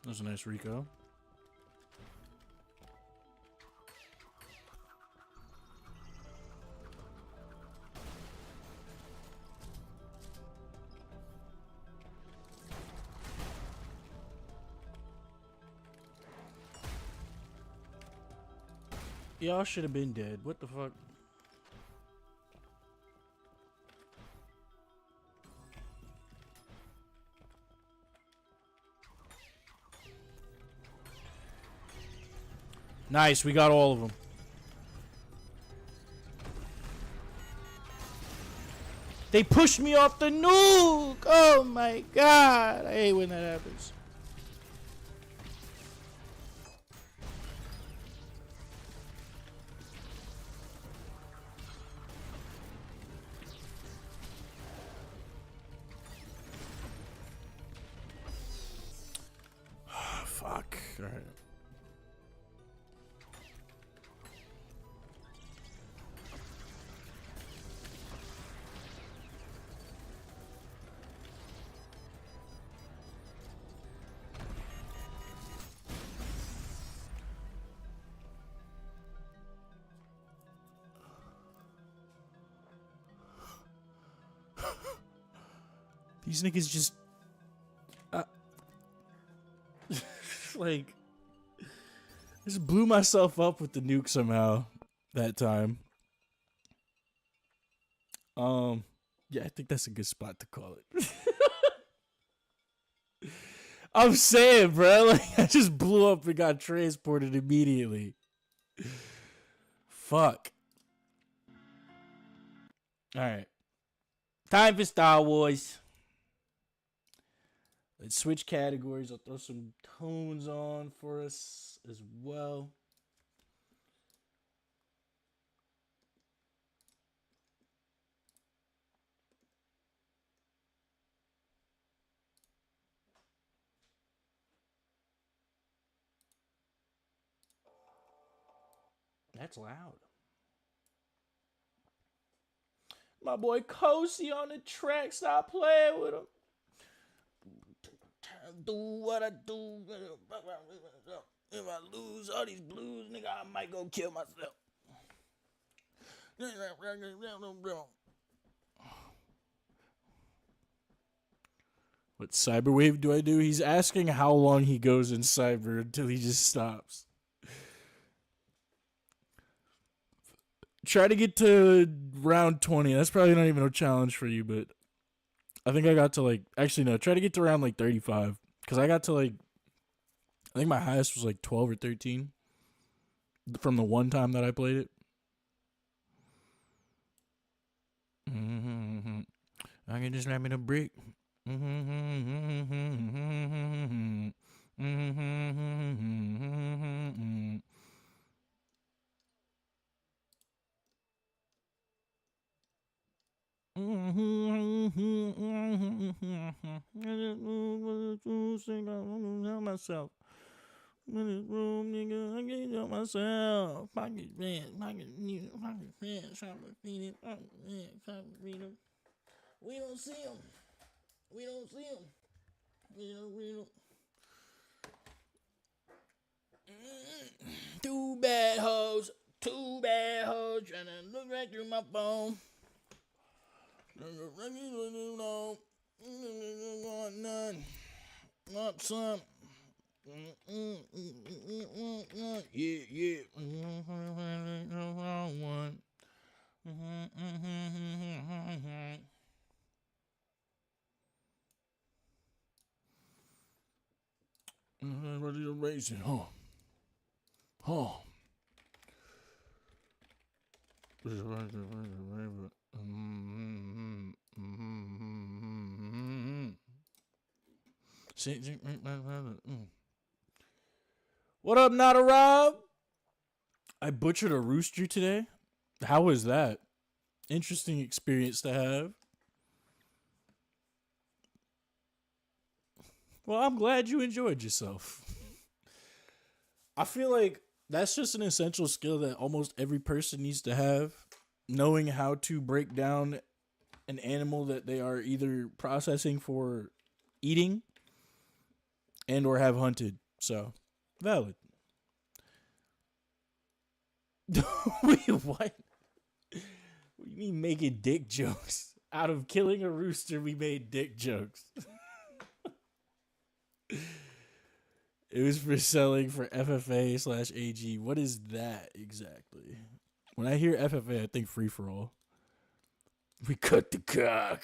That was a nice Rico. Y'all should have been dead. What the fuck? Nice, we got all of them. They pushed me off the nuke! Oh my god! I hate when that happens. Fuck. Alright. These niggas just like just blew myself up with the nuke somehow. that time. Yeah, I think that's a good spot to call it. I'm saying, bro, like I just blew up and got transported immediately. Fuck. All right. Time for Star Wars. Let's switch categories. I'll throw some tones on for us as well. That's loud. My boy Kosi on the track. Stop playing with him. Do what I do. If I lose all these blues, nigga, I might go kill myself. What cyberwave do I do? He's asking how long he goes in cyber until he just stops. Try to get to round 20. That's probably not even a challenge for you, but I think I got to like, actually no, try to get to around like 35. Because I got to like, I think my highest was like 12 or 13 from the one time that I played it. Mm-hmm. I can just wrap me a brick. Myself. In this room, nigga, I can't help myself. Pocket pants, pocket pants, trying to feed it, pocket pants, trying to feed it. We don't see him. We don't see him. We don't. Too bad hoes. Too bad hoes. Trying to look right through my phone. None. Up some. Yeah. One. What are you raising? Oh. What up, not a Rob? I butchered a rooster today. How was that? Interesting experience to have. Well, I'm glad you enjoyed yourself. I feel like that's just an essential skill that almost every person needs to have. Knowing how to break down an animal that they are either processing for eating and or have hunted. So, valid. Wait, what? What do you mean making dick jokes? Out of killing a rooster, we made dick jokes. It was for selling for FFA/AG. What is that exactly? When I hear FFA, I think free for all. We cut the cock.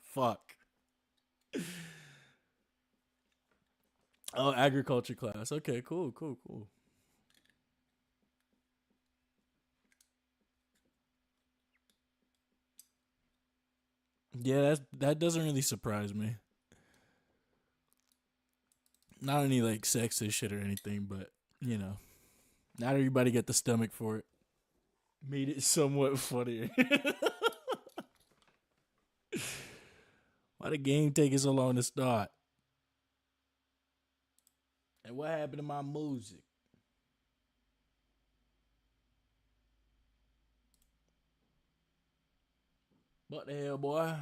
Fuck. Oh, agriculture class. Okay, cool. Yeah, that doesn't really surprise me. Not any like sexist shit or anything, but you know, not everybody get the stomach for it. Made it somewhat funnier. Why the game taking so long to start? And what happened to my music? What the hell, boy?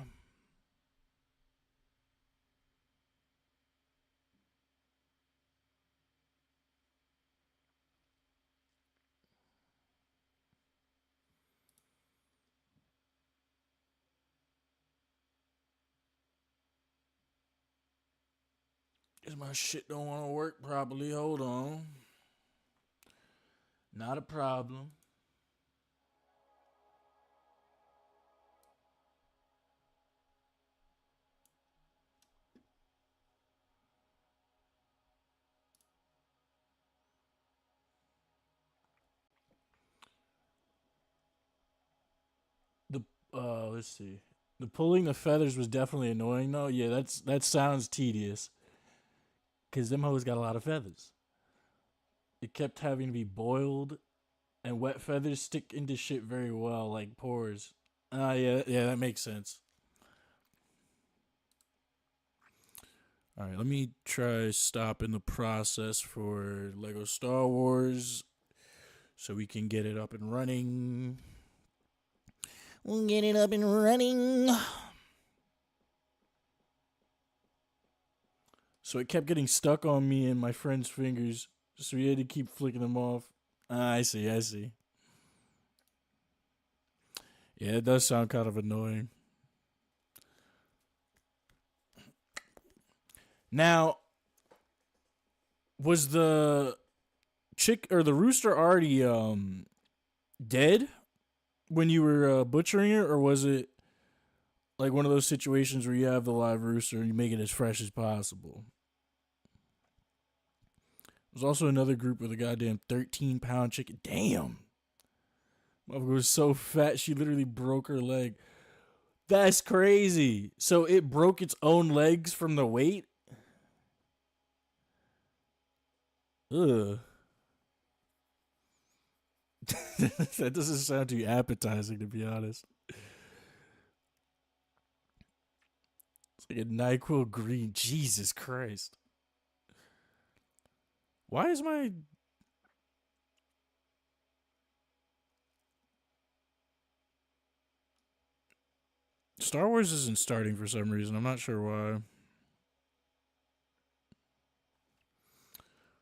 Guess my shit don't want to work properly. Hold on. Not a problem. The let's see. The pulling the feathers was definitely annoying though. Yeah, that sounds tedious. Cause them hoes got a lot of feathers. It kept having to be boiled, and wet feathers stick into shit very well, like pores. Yeah, that makes sense. All right, let me try stopping the process for Lego Star Wars so we can get it up and running. We'll get it up and running. So it kept getting stuck on me and my friend's fingers, so we had to keep flicking them off. I see. Yeah, it does sound kind of annoying. Now, was the chick or the rooster already dead when you were butchering it, or was it like one of those situations where you have the live rooster and you make it as fresh as possible? There's also another group with a goddamn 13-pound chicken. Damn. Motherfucker was so fat she literally broke her leg. That's crazy. So it broke its own legs from the weight? Ugh. That doesn't sound too appetizing, to be honest. It's like a NyQuil green. Jesus Christ. Why is my... Star Wars isn't starting for some reason. I'm not sure why.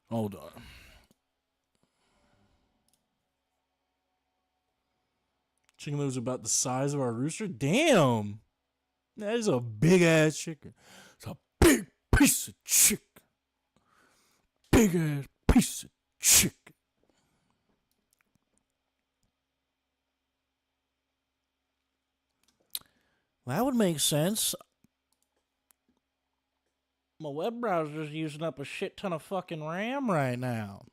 Hold on. Chicken that was about the size of our rooster? Damn! That is a big ass chicken. It's a big piece of chicken. Big ass piece of chicken. Well, that would make sense. My web browser's using up a shit ton of fucking RAM right now.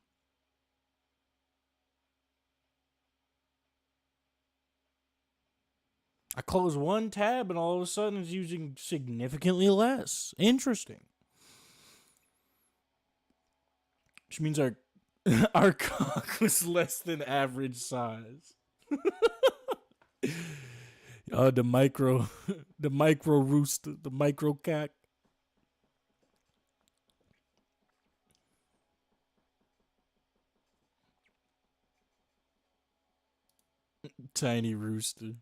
I close one tab and all of a sudden it's using significantly less. Interesting. Which means our our cock was less than average size. The micro rooster, the micro cack. Tiny rooster.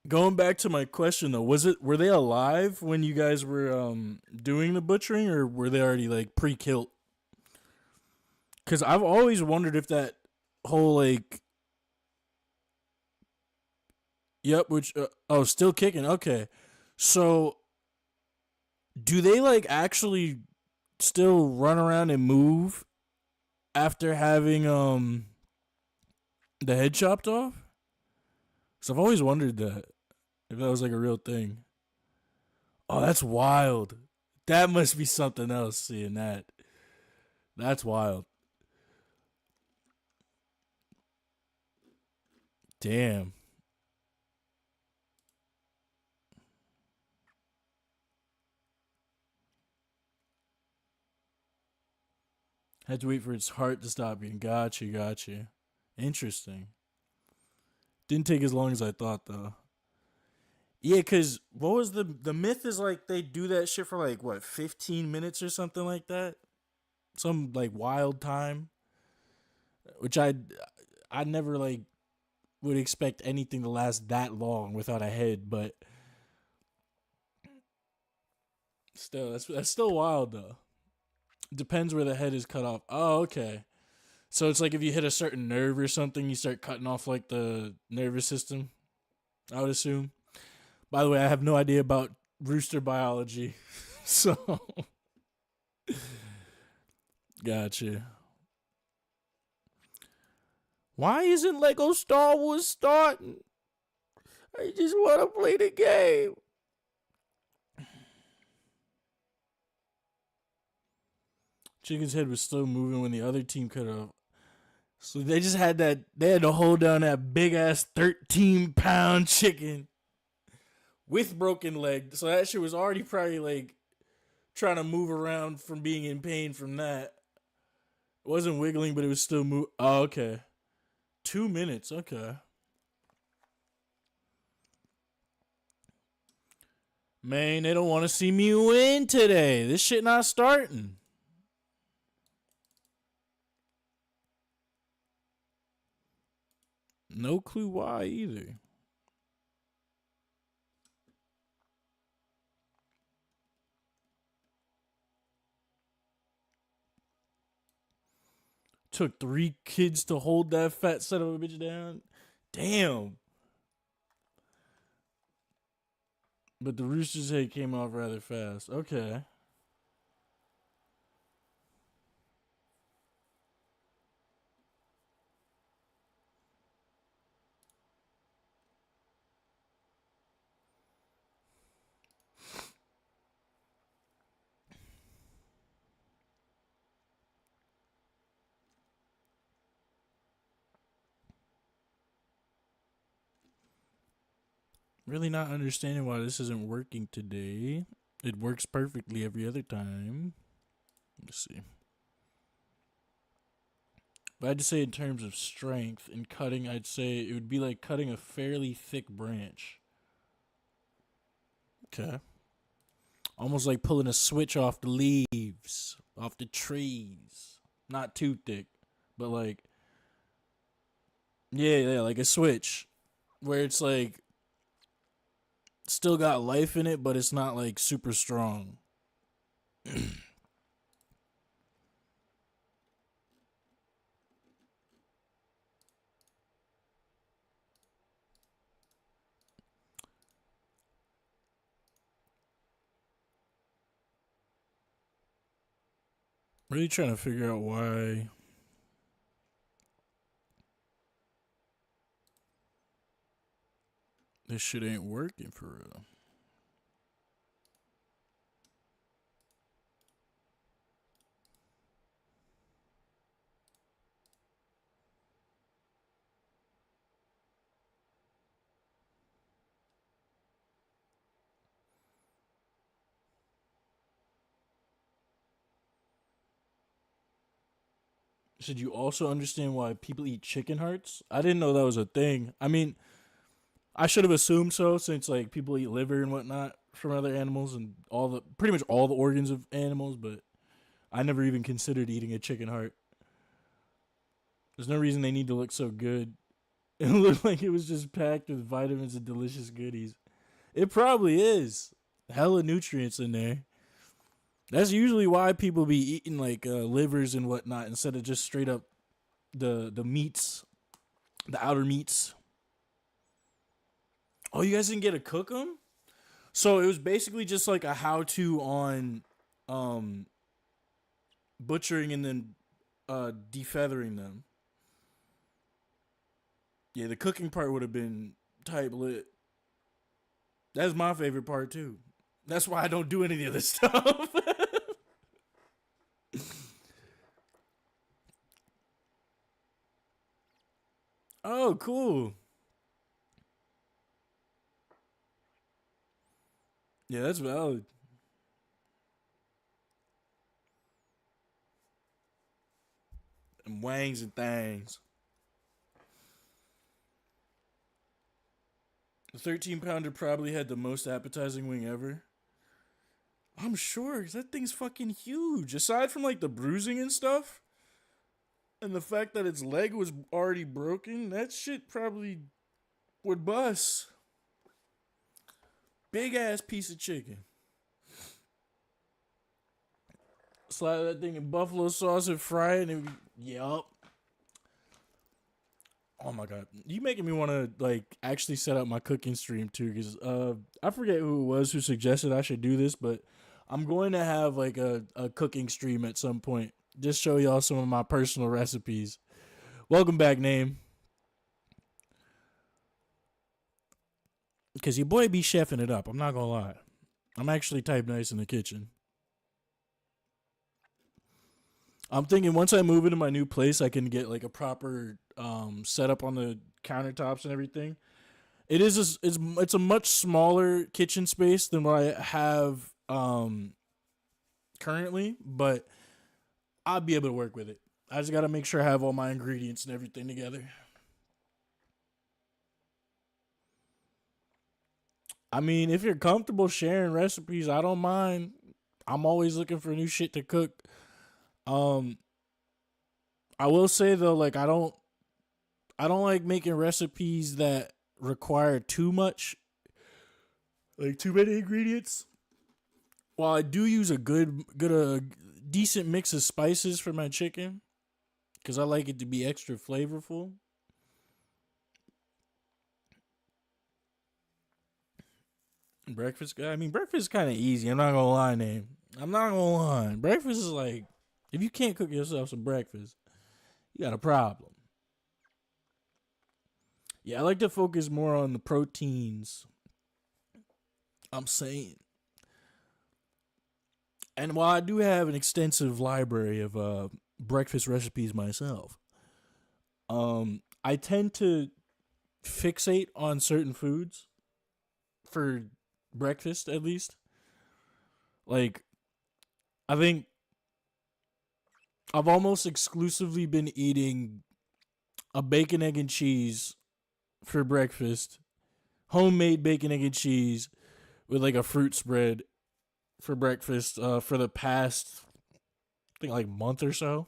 Going back to my question though, were they alive when you guys were doing the butchering, or were they already like pre-killed? Cuz I've always wondered if that whole like which still kicking. Okay. So do they like actually still run around and move after having the head chopped off? Cuz I've always wondered that. If that was like a real thing. Oh, that's wild. That must be something else seeing that. That's wild. Damn. Had to wait for its heart to stop beating. Gotcha. Interesting. Didn't take as long as I thought though. Yeah, cause what was the myth is like they do that shit for like what 15 minutes or something like that, some like wild time, which I never like would expect anything to last that long without a head, but still that's still wild though. Depends where the head is cut off. Oh, okay. So it's like if you hit a certain nerve or something, you start cutting off like the nervous system. I would assume. By the way, I have no idea about rooster biology, so Gotcha. Why isn't Lego Star Wars starting? I just want to play the game. Chicken's head was still moving when the other team cut off. So they just had that. They had to hold down that big ass 13-pound chicken with broken leg. So that shit was already probably like trying to move around from being in pain from that. It wasn't wiggling, but it was still move. Oh, okay. 2 minutes. Okay. Man, they don't want to see me win today. This shit not starting. No clue why either. Took 3 kids to hold that fat son of a bitch down. Damn. But the rooster's head came off rather fast. Okay. Really not understanding why this isn't working today. It works perfectly every other time. Let's see. But I'd say in terms of strength and cutting, I'd say it would be like cutting a fairly thick branch. Okay. Almost like pulling a switch off the leaves, off the trees. Not too thick, but like, yeah, like a switch. Where it's like, still got life in it, but it's not like super strong. Really trying to figure out why this shit ain't working for real. Should you also understand why people eat chicken hearts? I didn't know that was a thing. I mean, I should have assumed so since like people eat liver and whatnot from other animals and all the pretty much all the organs of animals, but I never even considered eating a chicken heart. There's no reason they need to look so good. It looked like it was just packed with vitamins and delicious goodies. It probably is. Hella nutrients in there. That's usually why people be eating like livers and whatnot instead of just straight up the meats, the outer meats. Oh, you guys didn't get to cook them? So it was basically just like a how-to on um, butchering and then defeathering them. Yeah, the cooking part would have been type lit. That's my favorite part too. That's why I don't do any of this stuff. Oh, cool. Yeah, that's valid. And wangs and things. The 13-pounder probably had the most appetizing wing ever. I'm sure, 'cause that thing's fucking huge. Aside from like the bruising and stuff, and the fact that its leg was already broken, that shit probably would bust. Big ass piece of chicken. Slide that thing in buffalo sauce and fry it, and yup. Oh my god, you making me want to like actually set up my cooking stream too, because I forget who it was who suggested I should do this, but I'm going to have like a cooking stream at some point Just show y'all some of my personal recipes. Welcome back, Name. Because your boy be chefing it up. I'm not going to lie. I'm actually type nice in the kitchen. I'm thinking once I move into my new place, I can get like a proper setup on the countertops and everything. It's a much smaller kitchen space than what I have currently, but I'll be able to work with it. I just got to make sure I have all my ingredients and everything together. I mean, if you're comfortable sharing recipes, I don't mind. I'm always looking for new shit to cook. Um, I will say though, like I don't like making recipes that require too much, like too many ingredients. While I do use a decent mix of spices for my chicken, because I like it to be extra flavorful. Breakfast, I mean, breakfast is kind of easy. I'm not gonna lie, Name. I'm not gonna lie. Breakfast is like, if you can't cook yourself some breakfast, you got a problem. Yeah, I like to focus more on the proteins. I'm saying. And while I do have an extensive library of breakfast recipes myself, I tend to fixate on certain foods for breakfast at least. Like I think I've almost exclusively been eating a bacon, egg, and cheese for breakfast. Homemade bacon, egg, and cheese with like a fruit spread for breakfast for the past, I think, like month or so.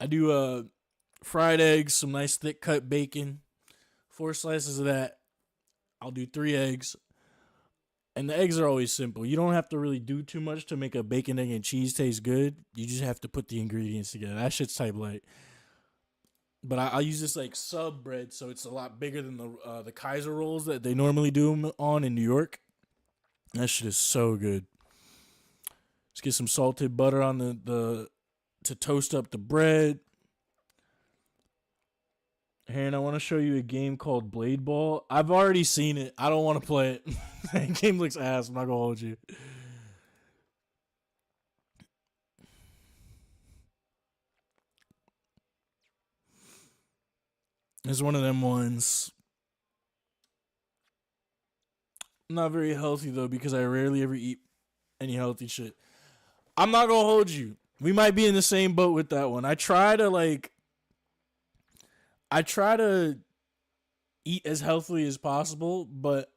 I do fried eggs, some nice thick cut bacon, 4 slices of that. I'll do 3 eggs. And the eggs are always simple. You don't have to really do too much to make a bacon, egg, and cheese taste good. You just have to put the ingredients together. That shit's type light. But I use this like sub bread, so it's a lot bigger than the Kaiser rolls that they normally do 'em on in New York. That shit is so good. Let's get some salted butter on the to toast up the bread. And I want to show you a game called Blade Ball. I've already seen it. I don't want to play it. That game looks ass. I'm not gonna hold you. It's one of them ones. Not very healthy though because I rarely ever eat any healthy shit. I'm not gonna hold you. We might be in the same boat with that one. I try to eat as healthily as possible, but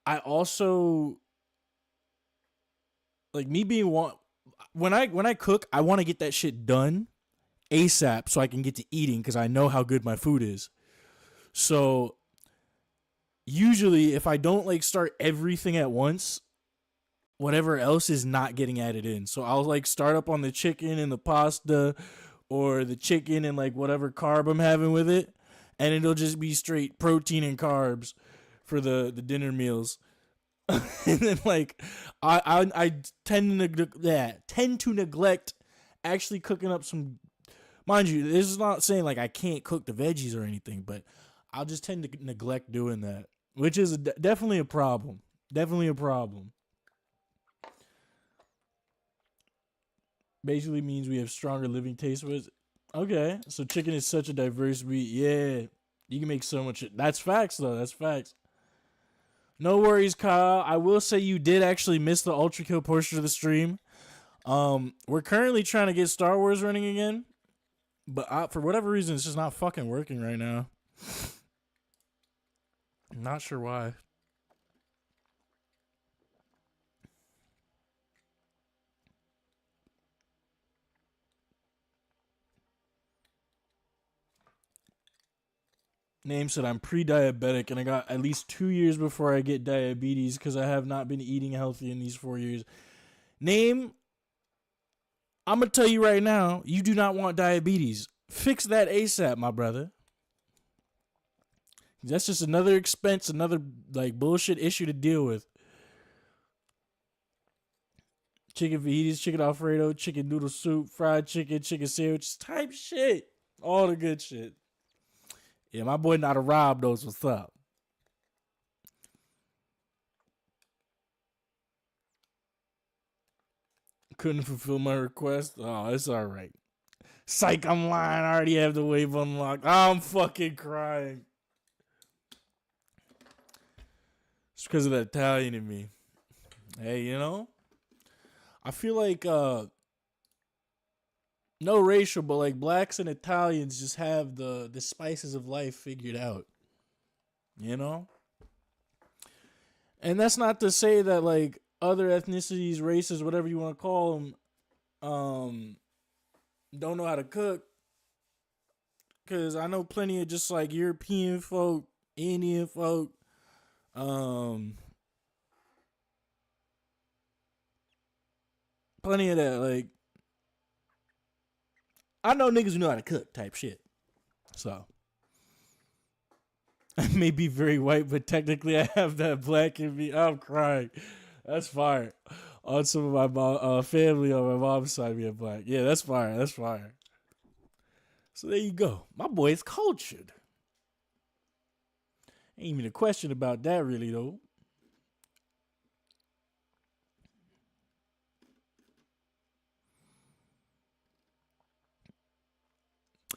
I also like me being one when I cook, I want to get that shit done ASAP so I can get to eating because I know how good my food is. So usually if I don't like start everything at once, whatever else is not getting added in. So I'll like start up on the chicken and the pasta or the chicken and like whatever carb I'm having with it, and it'll just be straight protein and carbs for the dinner meals. And then like I tend to neglect actually cooking up some. Mind you, this is not saying like I can't cook the veggies or anything, but I'll just tend to neglect doing that, which is definitely a problem. Definitely a problem. Basically means we have stronger living taste buds. Okay, so chicken is such a diverse meat. Yeah, you can make so much. That's facts, though. That's facts. No worries, Kyle. I will say you did actually miss the Ultra Kill portion of the stream. We're currently trying to get Star Wars running again, but for whatever reason, it's just not fucking working right now. I'm not sure why. Name said I'm pre-diabetic and I got at least 2 years before I get diabetes because I have not been eating healthy in these 4 years. Name, I'm going to tell you right now, you do not want diabetes. Fix that ASAP, my brother. That's just another expense, another like bullshit issue to deal with. chicken fajitas, chicken Alfredo, chicken noodle soup, fried chicken, chicken sandwiches, type shit. All the good shit. Yeah, my boy not a Rob knows what's up. Couldn't fulfill my request. Oh, it's all right. Psych, I'm lying. I already have the wave unlocked. I'm fucking crying. It's because of the Italian in me. Hey, you know, I feel like no racial, but like blacks and Italians just have the spices of life figured out. You know? And that's not to say that like other ethnicities, races, whatever you want to call them, don't know how to cook. Cause I know plenty of just like European folk, Indian folk, plenty of that. Like I know niggas who know how to cook type shit. So I may be very white, but technically I have that black in me. I'm crying. That's fire. On some of my family on my mom's side being black. Yeah, that's fire. That's fire. So there you go. My boy is cultured. Ain't even a question about that really though.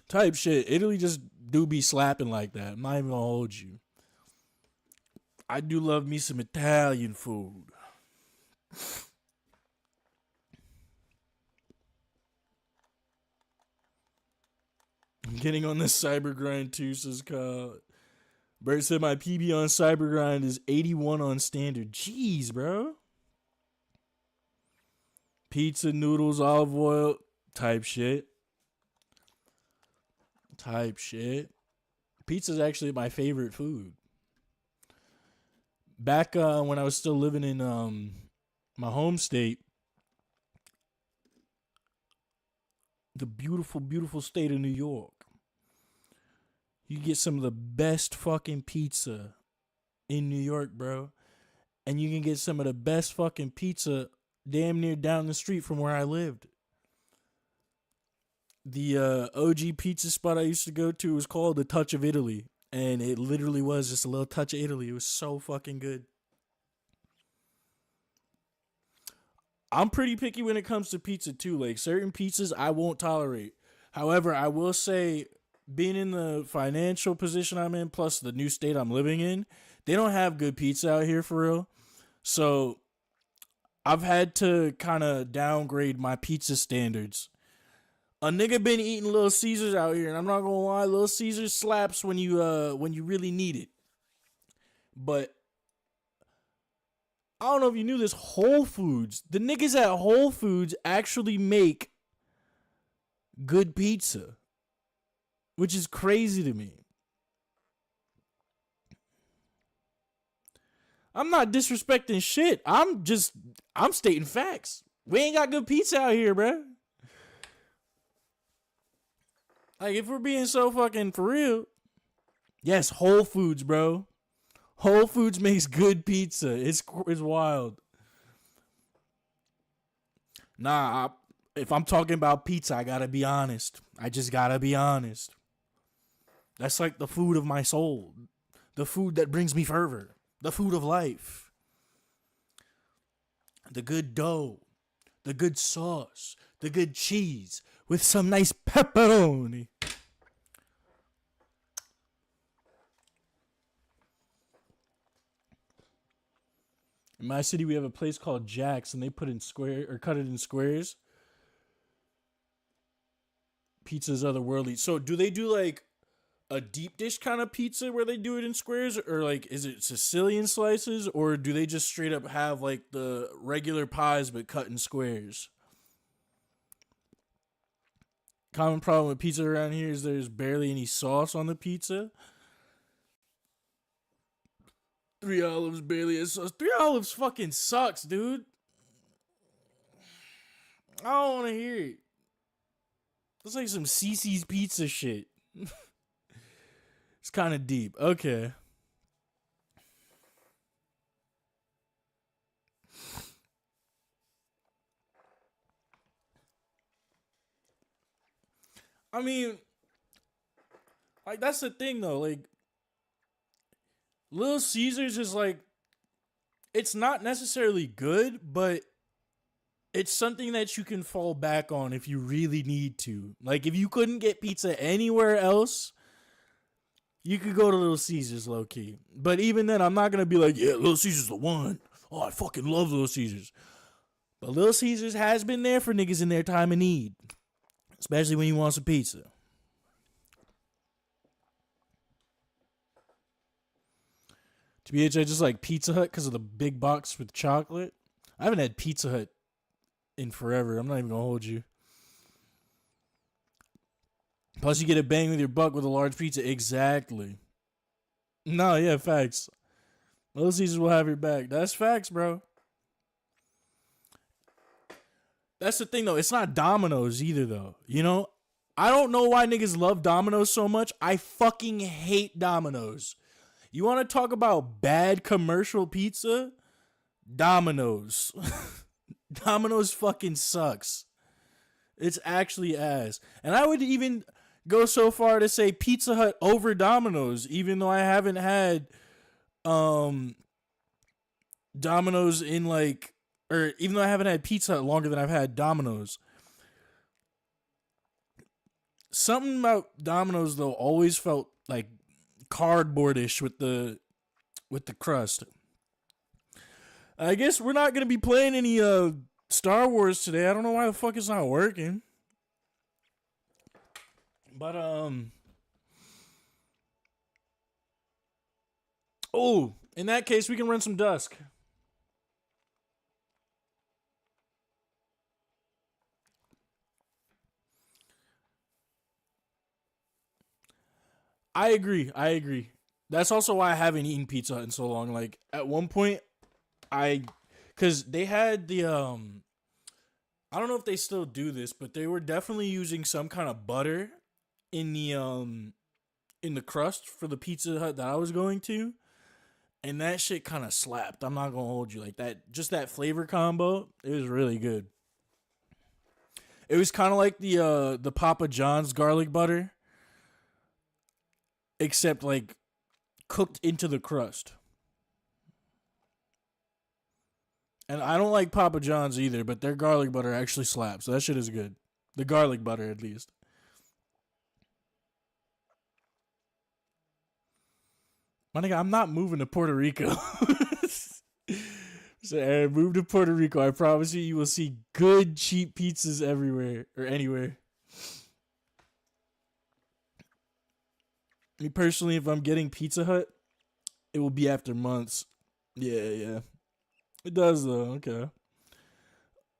Type shit. Italy just do be slapping like that. I'm not even gonna hold you. I do love me some Italian food. I'm getting on this cyber grind too, says Kyle. Bert said my PB on cyber grind is 81 on standard. Jeez, bro. Pizza, noodles, olive oil, type shit. Type shit. Pizza's actually my favorite food. Back when I was still living in my home state, the beautiful, beautiful state of New York, you get some of the best fucking pizza in New York, bro. And you can get some of the best fucking pizza damn near down the street from where I lived. The OG pizza spot I used to go to was called The Touch of Italy. And it literally was just a little touch of Italy. It was so fucking good. I'm pretty picky when it comes to pizza too. Like certain pizzas I won't tolerate. However, I will say being in the financial position I'm in, plus the new state I'm living in, they don't have good pizza out here for real. So I've had to kind of downgrade my pizza standards. A nigga been eating Little Caesars out here, and I'm not gonna lie, Little Caesars slaps when you really need it. But I don't know if you knew this, Whole Foods, the niggas at Whole Foods actually make good pizza, which is crazy to me. I'm not disrespecting shit. I'm stating facts. We ain't got good pizza out here, bruh. Like, if we're being so fucking for real, yes, Whole Foods, bro. Whole Foods makes good pizza. It's wild. Nah, if I'm talking about pizza, I gotta be honest. I just gotta be honest. That's like the food of my soul. The food that brings me fervor. The food of life. The good dough. The good sauce. The good cheese. With some nice pepperoni. In my city, we have a place called Jack's, and they cut it in squares. Pizza's otherworldly. So, do they do like a deep dish kind of pizza where they do it in squares, or like is it Sicilian slices, or do they just straight up have like the regular pies but cut in squares? Common problem with pizza around here is there's barely any sauce on the pizza. 3 olives, barely a sauce. 3 olives fucking sucks, dude. I don't want to hear it. That's like some CC's pizza shit. It's kind of deep. Okay. I mean, like that's the thing though. Like Little Caesars is like, it's not necessarily good, but it's something that you can fall back on if you really need to. Like if you couldn't get pizza anywhere else, you could go to Little Caesars low key. But even then, I'm not gonna be like, yeah, Little Caesars the one. Oh, I fucking love Little Caesars. But Little Caesars has been there for niggas in their time of need, especially when you want some pizza. TBH, I just like Pizza Hut because of the big box with chocolate. I haven't had Pizza Hut in forever. I'm not even gonna hold you. Plus, you get a bang with your buck with a large pizza. Exactly. No, yeah, facts. Little Caesars will have your back. That's facts, bro. That's the thing, though. It's not Domino's either, though. You know? I don't know why niggas love Domino's so much. I fucking hate Domino's. You want to talk about bad commercial pizza? Domino's. Domino's fucking sucks. It's actually ass. And I would even go so far to say Pizza Hut over Domino's, even though I haven't had Domino's in like, or even though I haven't had Pizza Hut longer than I've had Domino's. Something about Domino's though always felt like cardboardish with the crust. I guess we're not gonna be playing any Star Wars today. I don't know why the fuck it's not working. But oh, in that case we can run some Dusk. I agree. That's also why I haven't eaten Pizza Hut in so long. Like at one point cuz they had the I don't know if they still do this, but they were definitely using some kind of butter in the crust for the Pizza Hut that I was going to. And that shit kind of slapped. I'm not going to hold you like that. Just that flavor combo, it was really good. It was kind of like the Papa John's garlic butter, except like cooked into the crust. And I don't like Papa John's either, but their garlic butter actually slaps. So that shit is good. The garlic butter, at least. My nigga, I'm not moving to Puerto Rico. So, Aaron, move to Puerto Rico. I promise you, you will see good, cheap pizzas everywhere or anywhere. Me personally, if I'm getting Pizza Hut, it will be after months. Yeah. It does, though. Okay.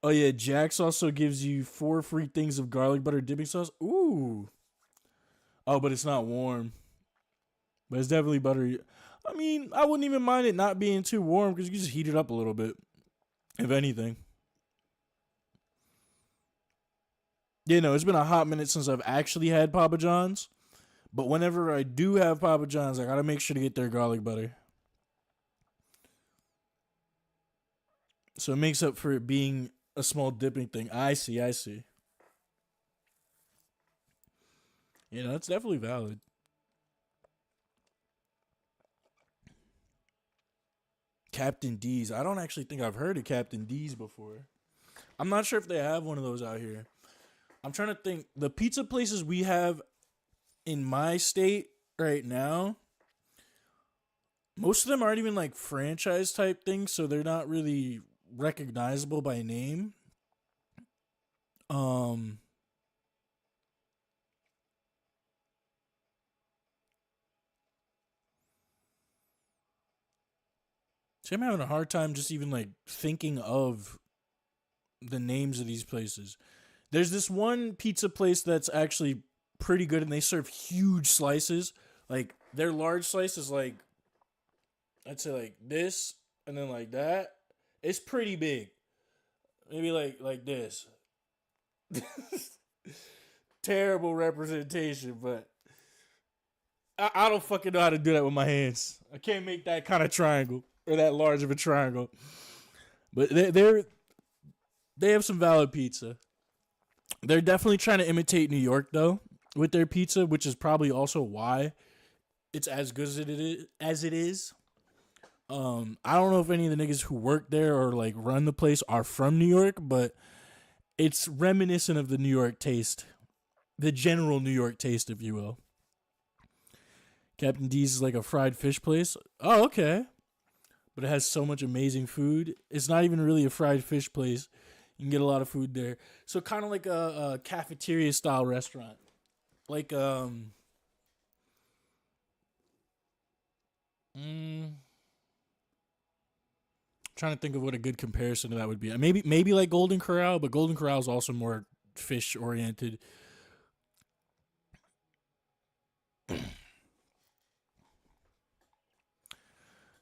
Oh, yeah. Jack's also gives you 4 free things of garlic butter dipping sauce. Ooh. Oh, but it's not warm. But it's definitely buttery. I mean, I wouldn't even mind it not being too warm because you can just heat it up a little bit, if anything. You know, it's been a hot minute since I've actually had Papa John's. But whenever I do have Papa John's, I gotta make sure to get their garlic butter. So it makes up for it being a small dipping thing. I see. You know, it's definitely valid. Captain D's. I don't actually think I've heard of Captain D's before. I'm not sure if they have one of those out here. I'm trying to think. The pizza places we have in my state right now, most of them aren't even like franchise type things, so they're not really recognizable by name. So I'm having a hard time just even like thinking of the names of these places. There's this one pizza place that's actually pretty good and they serve huge slices. Like their large slice is like, I'd say like this and then like that. It's pretty big. Maybe like this. Terrible representation, but I don't fucking know how to do that with my hands. I can't make that kind of triangle or that large of a triangle. But they have some valid pizza. They're definitely trying to imitate New York though, with their pizza, which is probably also why it's as good as it is. I don't know if any of the niggas who work there or like run the place are from New York, but it's reminiscent of the New York taste, the general New York taste, if you will. Captain D's is like a fried fish place. Oh, okay. But it has so much amazing food. It's not even really a fried fish place. You can get a lot of food there. So kind of like a cafeteria style restaurant. Like trying to think of what a good comparison to that would be. Maybe like Golden Corral, but Golden Corral is also more fish oriented.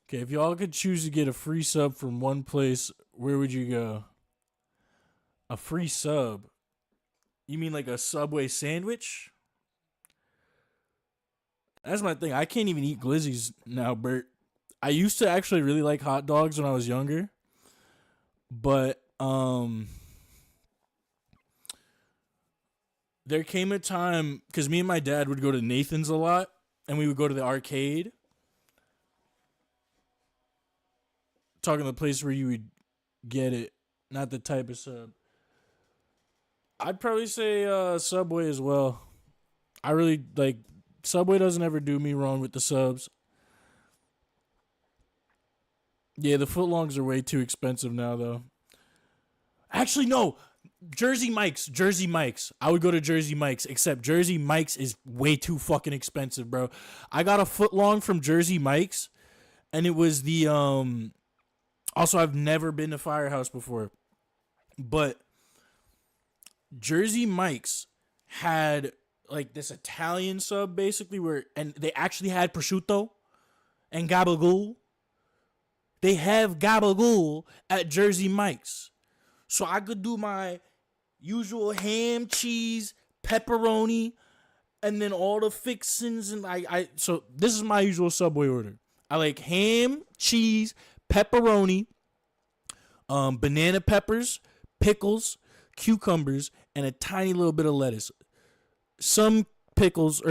Okay, if y'all could choose to get a free sub from one place, where would you go? A free sub? You mean like a Subway sandwich? That's my thing. I can't even eat glizzies now, Bert. I used to actually really like hot dogs when I was younger, but there came a time because me and my dad would go to Nathan's a lot, and we would go to the arcade. Talking the place where you would get it, not the type of sub. I'd probably say Subway as well. I really like Subway. Doesn't ever do me wrong with the subs. Yeah, the footlongs are way too expensive now, though. Actually, no. Jersey Mike's. Jersey Mike's. I would go to Jersey Mike's, except Jersey Mike's is way too fucking expensive, bro. I got a footlong from Jersey Mike's, and it was the Also, I've never been to Firehouse before, but Jersey Mike's had like this Italian sub basically and they actually had prosciutto and gabagool. They have gabagool at Jersey Mike's. So I could do my usual ham, cheese, pepperoni, and then all the fixings. And so this is my usual Subway order. I like ham, cheese, pepperoni, banana peppers, pickles, cucumbers, and a tiny little bit of lettuce. Some pickles,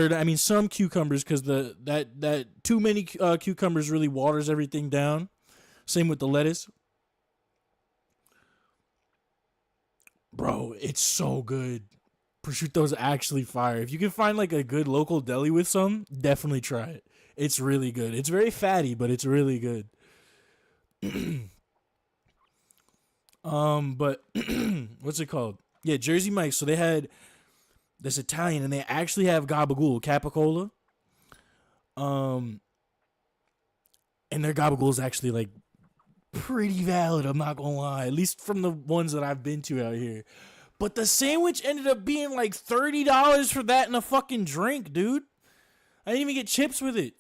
some cucumbers, because that too many cucumbers really waters everything down. Same with the lettuce. Bro, it's so good. Prosciutto's actually fire. If you can find like a good local deli with some, definitely try it. It's really good. It's very fatty, but it's really good. But what's it called? Yeah, Jersey Mike's. So they had this Italian, and they actually have gabagool, capicola. And their gabagool is actually like pretty valid. I'm not gonna lie, at least from the ones that I've been to out here. But the sandwich ended up being like $30 for that and a fucking drink, dude. I didn't even get chips with it.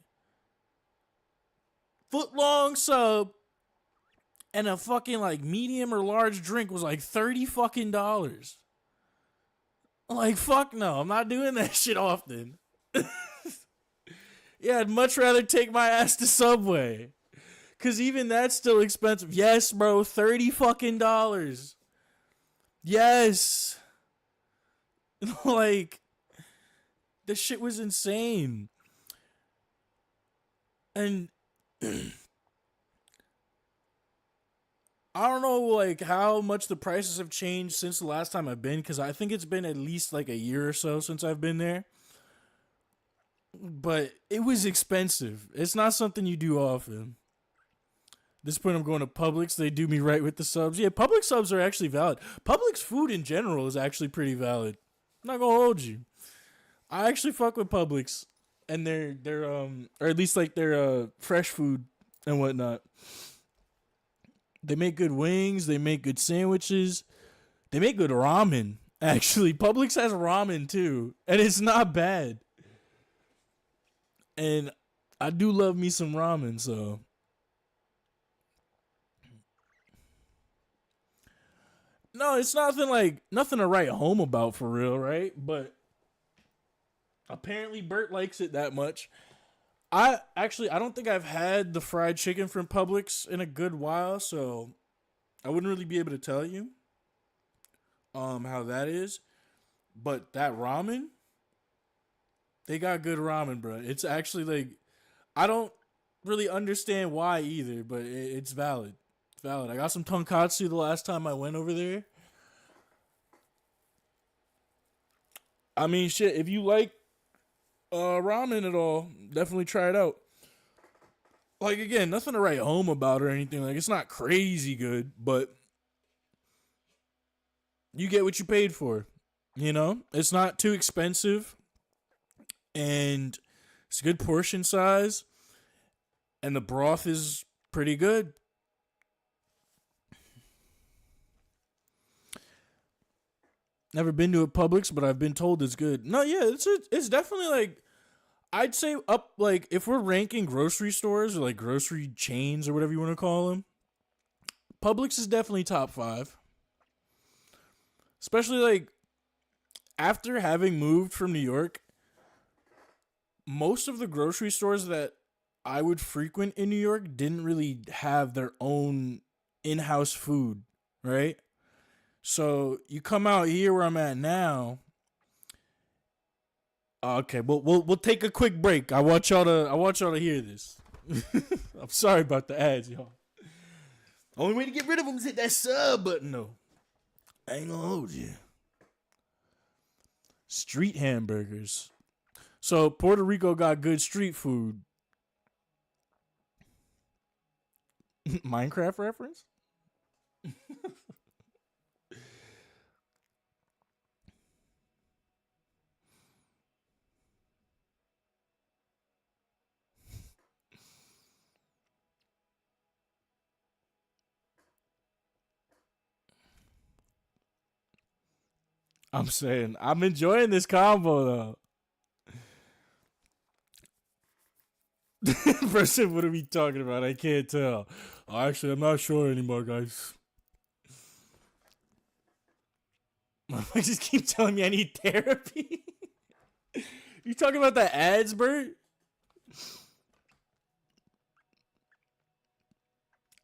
Foot-long sub and a fucking like medium or large drink was like $30 fucking dollars. Like, fuck no, I'm not doing that shit often. Yeah, I'd much rather take my ass to Subway. Cause even that's still expensive. Yes, bro, $30 fucking dollars. Yes. Like, this shit was insane. And I don't know like how much the prices have changed since the last time I've been, because I think it's been at least like a year or so since I've been there. But it was expensive. It's not something you do often. At this point, I'm going to Publix. They do me right with the subs. Yeah, Publix subs are actually valid. Publix food in general is actually pretty valid. I'm not gonna hold you. I actually fuck with Publix and their or at least like their fresh food and whatnot. They make good wings. They make good sandwiches. They make good ramen. Actually, Publix has ramen too, and it's not bad. And I do love me some ramen, so. No, it's nothing to write home about for real, right? But apparently Bert likes it that much. I don't think I've had the fried chicken from Publix in a good while, so I wouldn't really be able to tell you how that is. But that ramen, They got good ramen, bro. It's actually like I don't really understand why either, but it's valid. It's valid. I got some tonkatsu the last time I went over there. I mean, shit. If you like ramen at all, definitely try it out. Like again, nothing to write home about or anything. Like it's not crazy good, but you get what you paid for. You know, it's not too expensive, and it's a good portion size, and the broth is pretty good. Never been to a Publix, but I've been told it's good. No, yeah, it's definitely like I'd say up like if we're ranking grocery stores or like grocery chains or whatever you want to call them, Publix is definitely top 5. Especially like after having moved from New York, most of the grocery stores that I would frequent in New York didn't really have their own in-house food, right? So you come out here where I'm at now. Okay, we'll take a quick break. I want y'all to hear this. I'm sorry about the ads, y'all. Only way to get rid of them is hit that sub button, though. I ain't gonna hold you. Street hamburgers. So Puerto Rico got good street food. Minecraft reference? I'm saying I'm enjoying this combo though. Person, what are we talking about? I can't tell. Actually, I'm not sure anymore, guys. I just keep telling me I need therapy. You talking about the ads, Bert?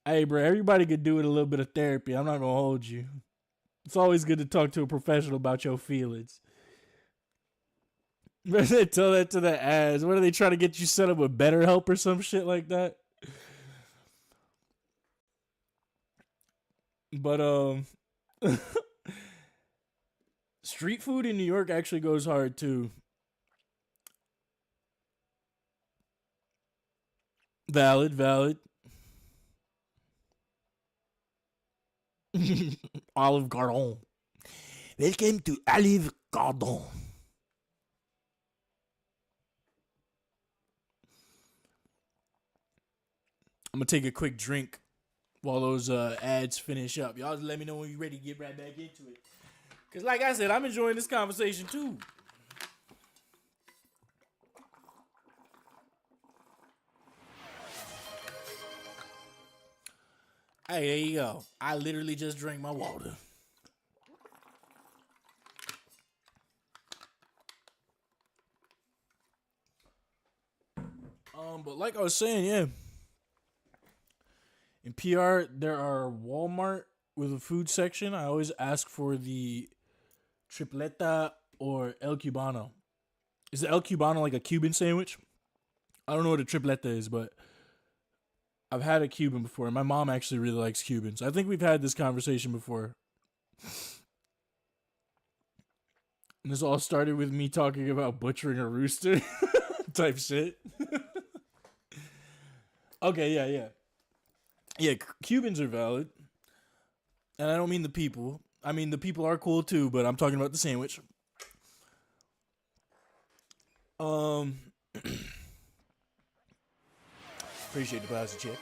Hey, bro, everybody could do it a little bit of therapy. I'm not gonna hold you. It's always good to talk to a professional about your feelings. They tell that to the ads. What are they trying to get you set up with BetterHelp or some shit like that? But street food in New York actually goes hard too. Valid, valid. Olive Garden. Welcome to Olive Garden. I'm gonna take a quick drink while those ads finish up. Y'all just let me know when you're ready to get right back into it. Cause like I said, I'm enjoying this conversation too. Hey, there you go. I literally just drank my water. But like I was saying, yeah. In PR, there are Walmart with a food section. I always ask for the tripleta or El Cubano. Is the El Cubano like a Cuban sandwich? I don't know what a tripleta is, but I've had a Cuban before. My mom actually really likes Cubans. I think we've had this conversation before. And this all started with me talking about butchering a rooster type shit. Okay, yeah, yeah. Yeah, Cubans are valid. And I don't mean the people. I mean, the people are cool too, but I'm talking about the sandwich. Um, Appreciate the plastic check.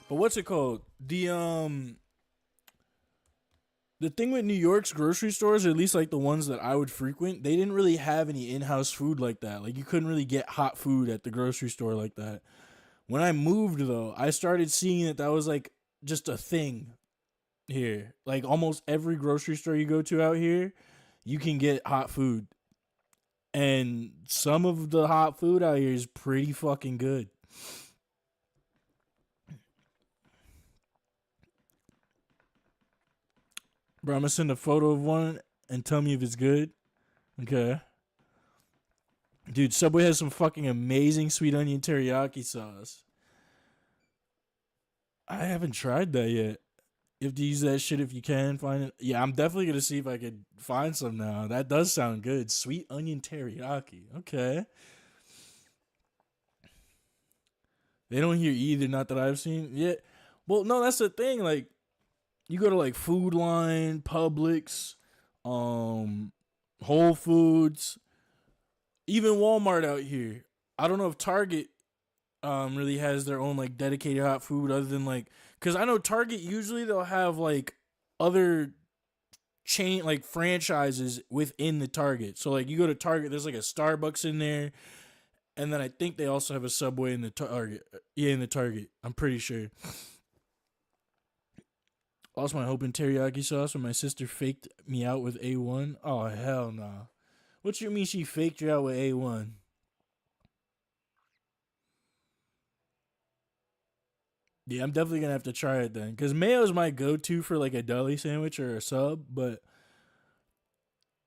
But what's it called? The thing with New York's grocery stores, or at least like the ones that I would frequent, they didn't really have any in-house food like that. Like you couldn't really get hot food at the grocery store like that. When I moved though, I started seeing that was like just a thing here. Like almost every grocery store you go to out here, you can get hot food. And some of the hot food out here is pretty fucking good. Bro, I'm gonna send a photo of one and tell me if it's good. Okay. Dude, Subway has some fucking amazing sweet onion teriyaki sauce. I haven't tried that yet. You have to use that shit if you can find it. Yeah, I'm definitely gonna see if I could find some now. That does sound good. Sweet onion teriyaki. Okay. They don't hear either, not that I've seen. Yeah. Well, no, that's the thing. Like, you go to like Food Line, Publix, um, Whole Foods, even Walmart out here. I don't know if Target really has their own like dedicated hot food other than like, because I know Target usually they'll have like other chain like franchises within the Target. So like you go to Target, there's like a Starbucks in there, and then I think they also have a Subway in the Target. Yeah, in the Target. I'm pretty sure. Lost my hope in teriyaki sauce when my sister faked me out with A1. Oh hell no. Nah. What you mean she faked you out with A1? Yeah, I'm definitely gonna have to try it then, because mayo is my go-to for like a deli sandwich or a sub, but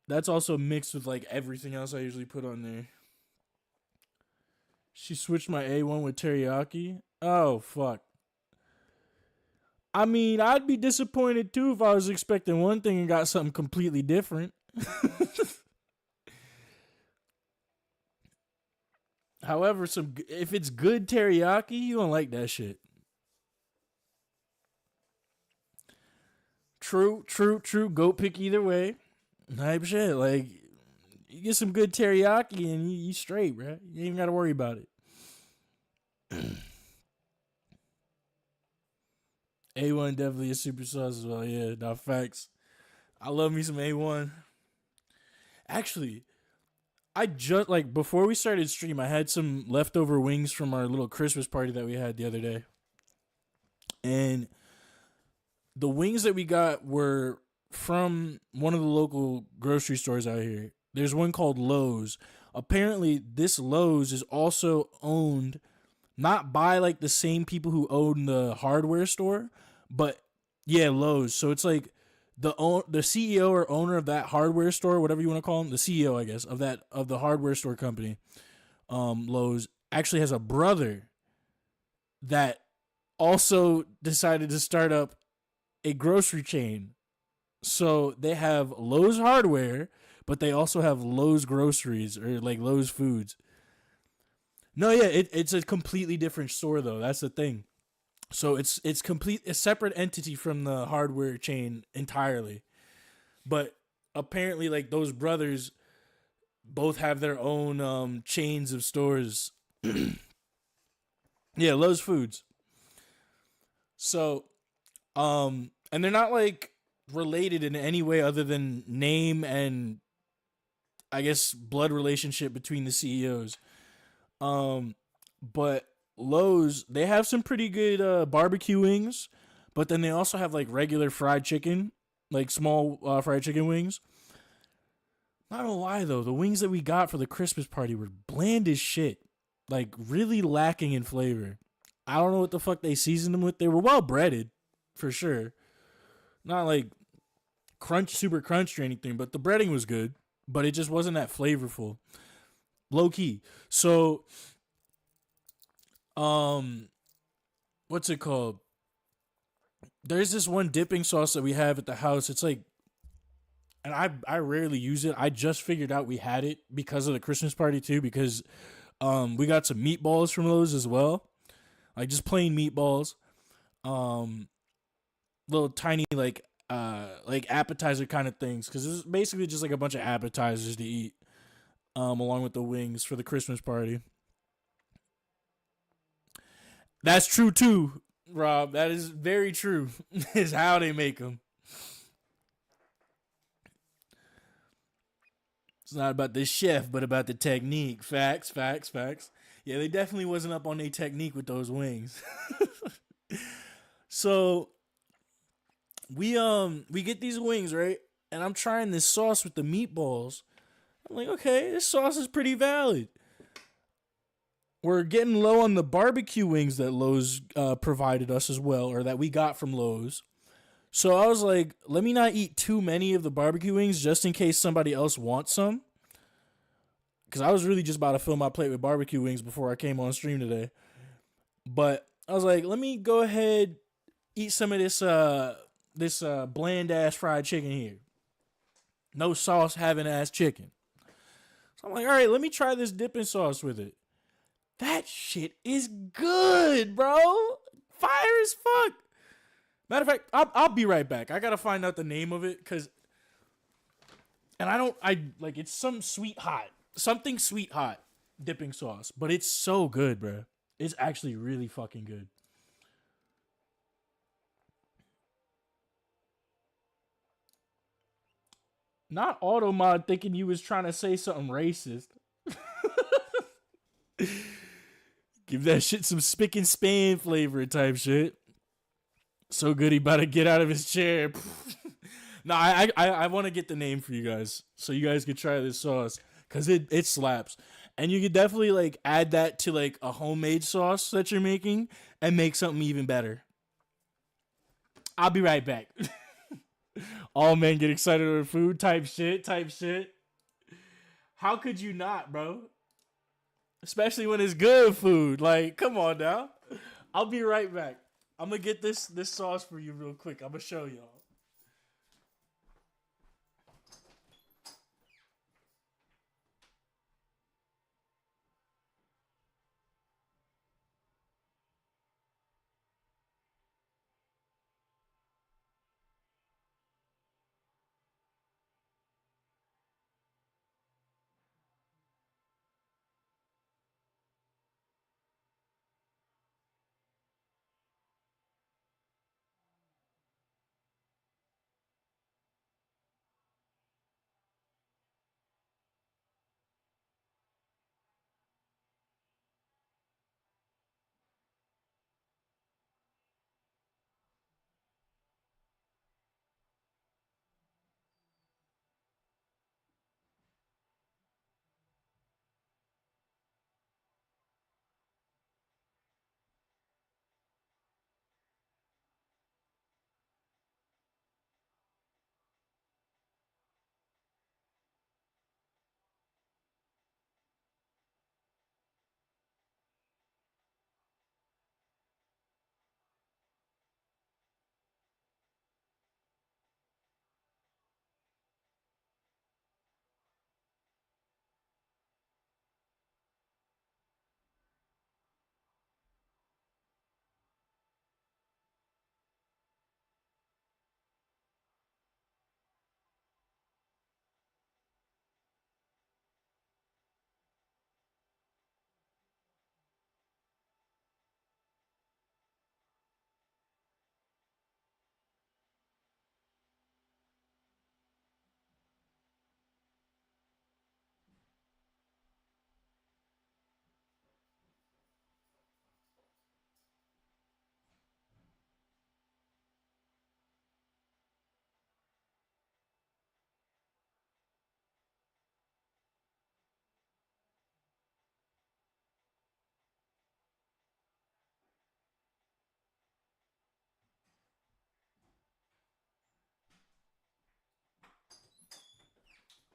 that's also mixed with like everything else I usually put on there. She switched my A1 with teriyaki. Oh fuck. I mean, I'd be disappointed too if I was expecting one thing and got something completely different. However, some if it's good teriyaki, you don't like that shit. True, true, true. Goat pick either way. Type shit. Like you get some good teriyaki and you straight, bro. You ain't even gotta worry about it. A1 definitely a super sauce as well. Yeah, now facts. I love me some A1. Actually, I just like before we started stream, I had some leftover wings from our little Christmas party that we had the other day, and the wings that we got were from one of the local grocery stores out here. There's one called Lowe's. Apparently, this Lowe's is also owned not by like the same people who own the hardware store, but yeah, Lowe's. So it's like the CEO or owner of that hardware store, whatever you want to call him, the CEO, I guess, of the hardware store company, Lowe's, actually has a brother that also decided to start up a grocery chain. So they have Lowe's hardware, but they also have Lowe's groceries or like Lowe's foods. No, yeah, it's a completely different store though. That's the thing. So it's complete a separate entity from the hardware chain entirely. But apparently, like those brothers both have their own chains of stores. Yeah, Lowe's Foods. So, and they're not like related in any way other than name and I guess blood relationship between the CEOs. But Lowe's, they have some pretty good barbecue wings, but then they also have like regular fried chicken, like small fried chicken wings. Not gonna lie though, the wings that we got for the Christmas party were bland as shit, like really lacking in flavor. I don't know what the fuck they seasoned them with. They were well breaded, for sure. Not like super crunched or anything, but the breading was good. But it just wasn't that flavorful, low key. So, what's it called? There's this one dipping sauce that we have at the house. It's like, and I rarely use it. I just figured out we had it because of the Christmas party too. Because we got some meatballs from Lowe's as well, like just plain meatballs. Little tiny like appetizer kind of things, because it's basically just like a bunch of appetizers to eat along with the wings for the Christmas party. That's true too, Rob. That is very true. Is how they make them. It's not about the chef, but about the technique. Facts, facts, facts. Yeah, they definitely wasn't up on their technique with those wings. So we get these wings, right? And I'm trying this sauce with the meatballs. I'm like, okay, this sauce is pretty valid. We're getting low on the barbecue wings that Lowe's provided us as well, or that we got from Lowe's. So I was like, let me not eat too many of the barbecue wings just in case somebody else wants some. because I was really just about to fill my plate with barbecue wings before I came on stream today. But I was like, let me go ahead, eat some of this bland ass fried chicken here. No sauce having ass chicken. So I'm like, all right, let me try this dipping sauce with it. That shit is good, bro. Fire as fuck. Matter of fact, I'll be right back. I gotta find out the name of it, it's some something sweet hot dipping sauce, but it's so good, bro. It's actually really fucking good. Not Automod thinking you was trying to say something racist. Give that shit some spick and span flavor type shit. So good he about to get out of his chair. No, I want to get the name for you guys so you guys can try this sauce because it slaps. And you could definitely like add that to like a homemade sauce that you're making and make something even better. I'll be right back. All men get excited over food type shit. How could you not, bro? Especially when it's good food. Like, come on now. I'll be right back. I'm gonna get this sauce for you real quick. I'm gonna show y'all.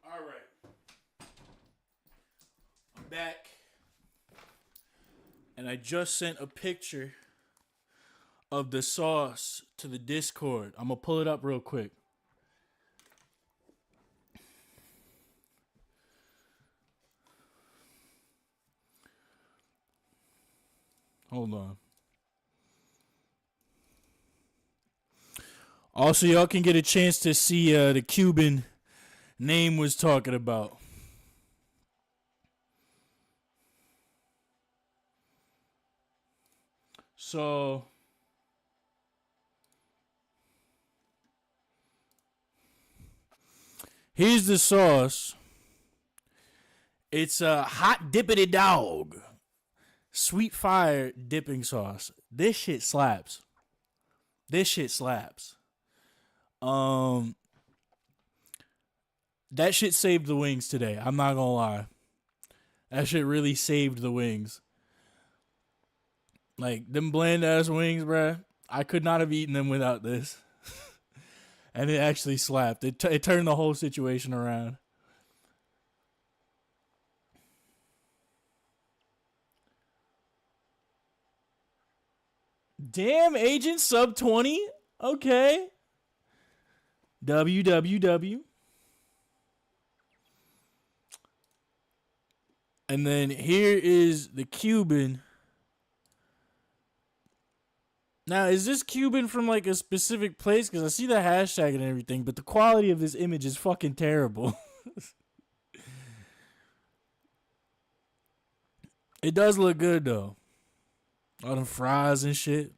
All right. I'm back. And I just sent a picture of the sauce to the Discord. I'm going to pull it up real quick. Hold on. Also, y'all can get a chance to see the Cuban name was talking about. So, here's the sauce. It's a hot dippity dog. Sweet fire dipping sauce. This shit slaps. That shit saved the wings today. I'm not gonna lie. That shit really saved the wings. Like, them bland ass wings, bruh. I could not have eaten them without this. And it actually slapped. It turned the whole situation around. Damn, Agent Sub 20. Okay. WWW. And then here is the Cuban. Now, is this Cuban from like a specific place? Because I see the hashtag and everything, but the quality of this image is fucking terrible. It does look good though. All them fries and shit.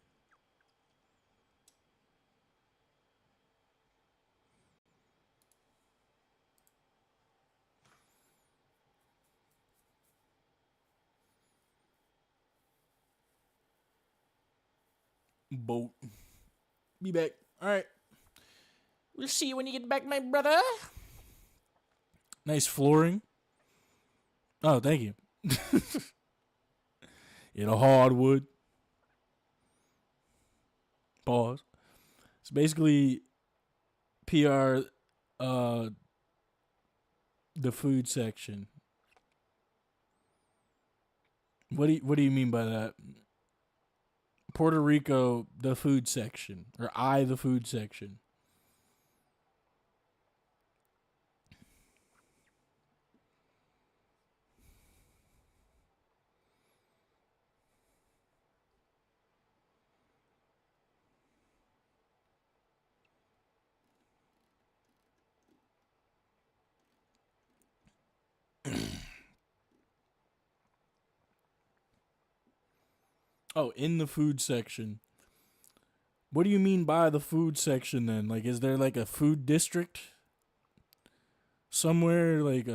Boat. Be back. All right. We'll see you when you get back, my brother. Nice flooring. Oh, thank you. In a hardwood. Pause. It's basically PR, the food section. What do you mean by that? Puerto Rico, the food section, or the food section. Oh, in the food section. What do you mean by the food section then? Like, is there like a food district somewhere, like,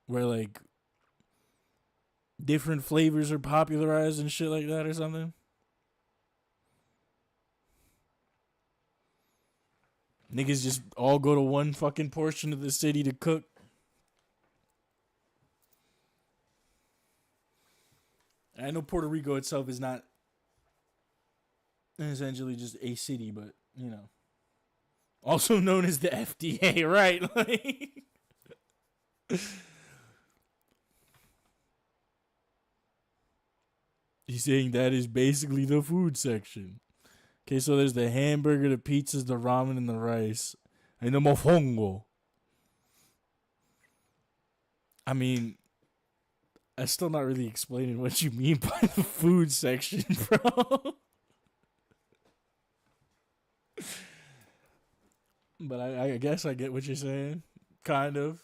where like different flavors are popularized and shit like that or something? Niggas just all go to one fucking portion of the city to cook. I know Puerto Rico itself is not essentially just a city, but, you know. Also known as the FDA, right? Like, he's saying that is basically the food section. Okay, so there's the hamburger, the pizzas, the ramen, and the rice. And the mofongo. I mean, I'm still not really explaining what you mean by the food section, bro. But I guess I get what you're saying. Kind of.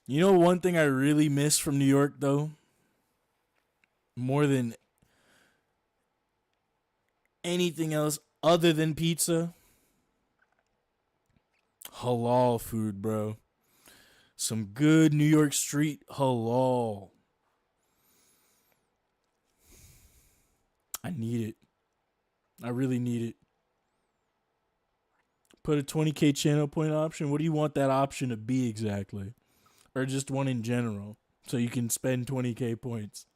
You know one thing I really miss from New York, though? More than anything else other than pizza? Halal food, bro. Some good New York street halal. I need it. I really need it. Put a 20K channel point option. What do you want that option to be exactly? Or just one in general, so you can spend 20K points.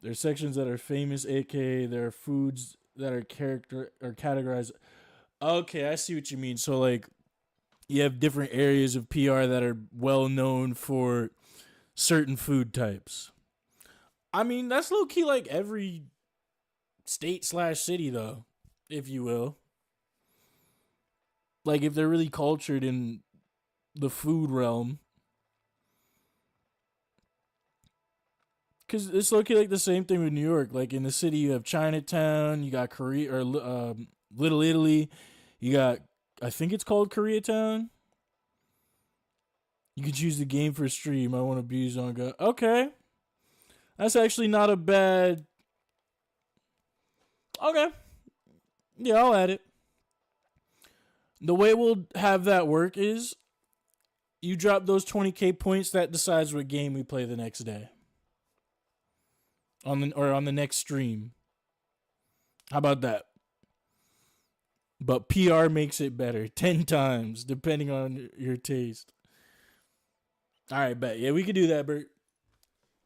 There's sections that are famous, aka there are foods that are categorized. Okay, I see what you mean. So like, you have different areas of PR that are well known for certain food types. I mean, that's low key like every state/city though, if you will. Like if they're really cultured in the food realm. Because it's looking like the same thing with New York. Like in the city, you have Chinatown, you got Korea or Little Italy, you got, I think it's called Koreatown. You can choose the game for stream. I want to abuse on go. Okay, that's actually not a bad. Okay, yeah, I'll add it. The way we'll have that work is you drop those 20K points, that decides what game we play the next day. On the next stream. How about that? But PR makes it better 10 times depending on your taste. All right, bet. Yeah, we could do that, Bert.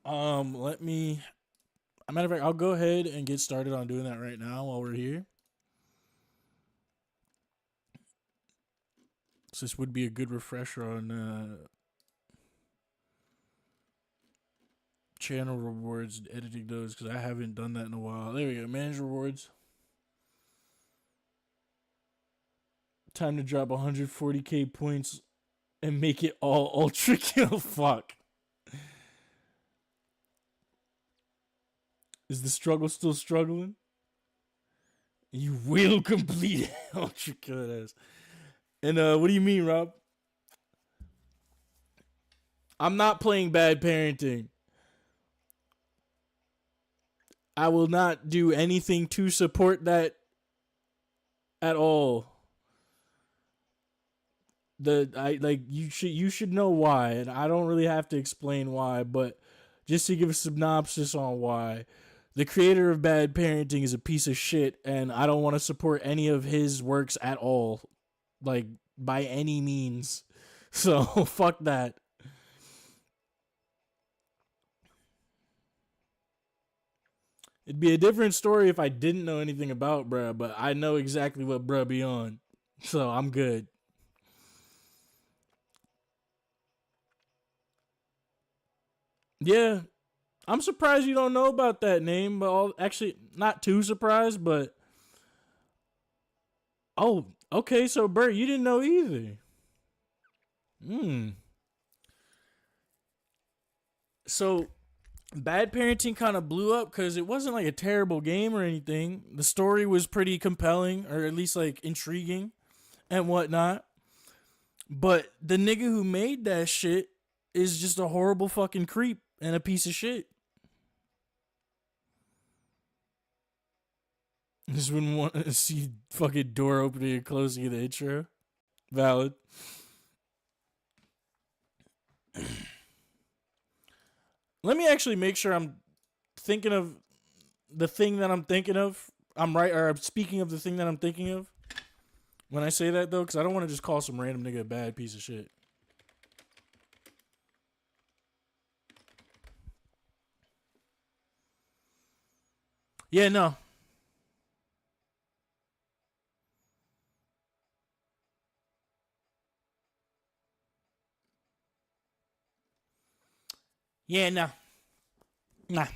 Let me. As a matter of fact, I'll go ahead and get started on doing that right now while we're here. So this would be a good refresher on channel rewards, editing those because I haven't done that in a while. There we go. Manage rewards. Time to drop 140k points and make it all ultra kill. Fuck. Is the struggle still struggling? You will complete it. Ultra kill ass. And what do you mean, Rob? I'm not playing bad parenting. I will not do anything to support that at all. You should know why, and I don't really have to explain why, but just to give a synopsis on why. The creator of Bad Parenting is a piece of shit, and I don't want to support any of his works at all. Like, by any means. So, fuck that. It'd be a different story if I didn't know anything about bruh, but I know exactly what bruh be on. So, I'm good. Yeah. I'm surprised you don't know about that name, but actually, not too surprised, but... Oh, okay, so Bert, you didn't know either. So, Bad Parenting kind of blew up because it wasn't like a terrible game or anything. The story was pretty compelling, or at least like intriguing and whatnot. But the nigga who made that shit is just a horrible fucking creep and a piece of shit. Just wouldn't want to see fucking door opening and closing in the intro. Valid. Let me actually make sure I'm thinking of the thing that I'm thinking of. I'm right, or I'm speaking of the thing that I'm thinking of when I say that, though, because I don't want to just call some random nigga a bad piece of shit. Yeah, no. Yeah, no. Nah.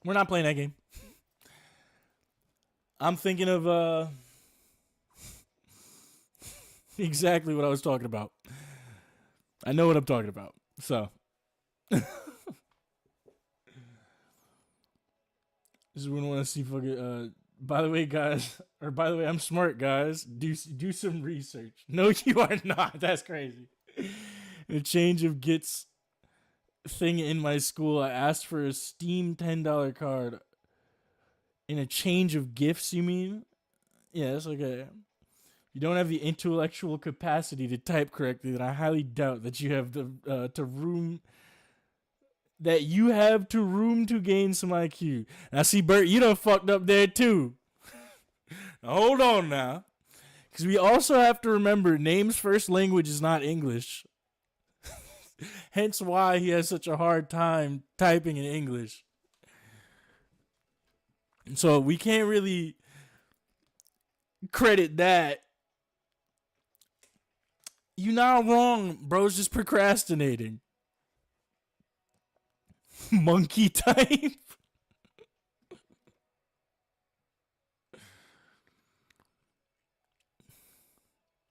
We're not playing that game. I'm thinking of exactly what I was talking about. I know what I'm talking about. So just wouldn't want to see fucking by the way, guys, or by the way, I'm smart, guys. Do some research. No, you are not. That's crazy. A change of gets thing in my school. I asked for a Steam $10 card. In a change of gifts, you mean? Yeah, that's okay. You don't have the intellectual capacity to type correctly, then I highly doubt that you have the room to gain some IQ. Now, see, Bert, you done fucked up there too. Now, hold on now, because we also have to remember Name's first language is not English. Hence why he has such a hard time typing in English. So we can't really credit that. You're not wrong, bro's just procrastinating. Monkey type.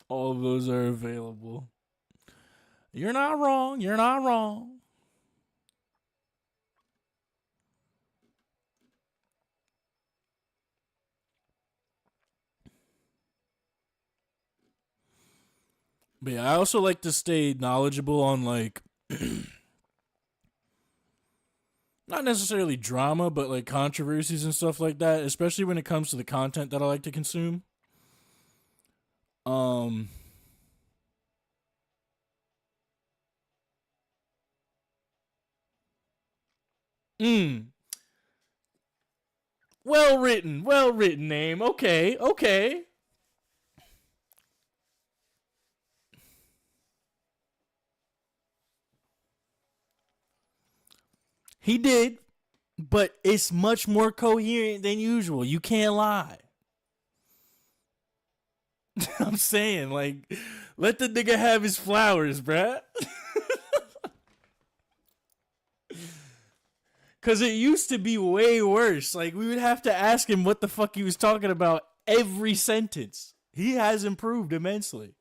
All of those are available. You're not wrong. You're not wrong. But yeah, I also like to stay knowledgeable on like not necessarily drama, but like controversies and stuff like that, especially when it comes to the content that I like to consume. Mm. Well written name. Okay, okay. He did, but it's much more coherent than usual. You can't lie. I'm saying, like, let the nigga have his flowers, bruh. Cause it used to be way worse. Like we would have to ask him what the fuck he was talking about every sentence. He has improved immensely.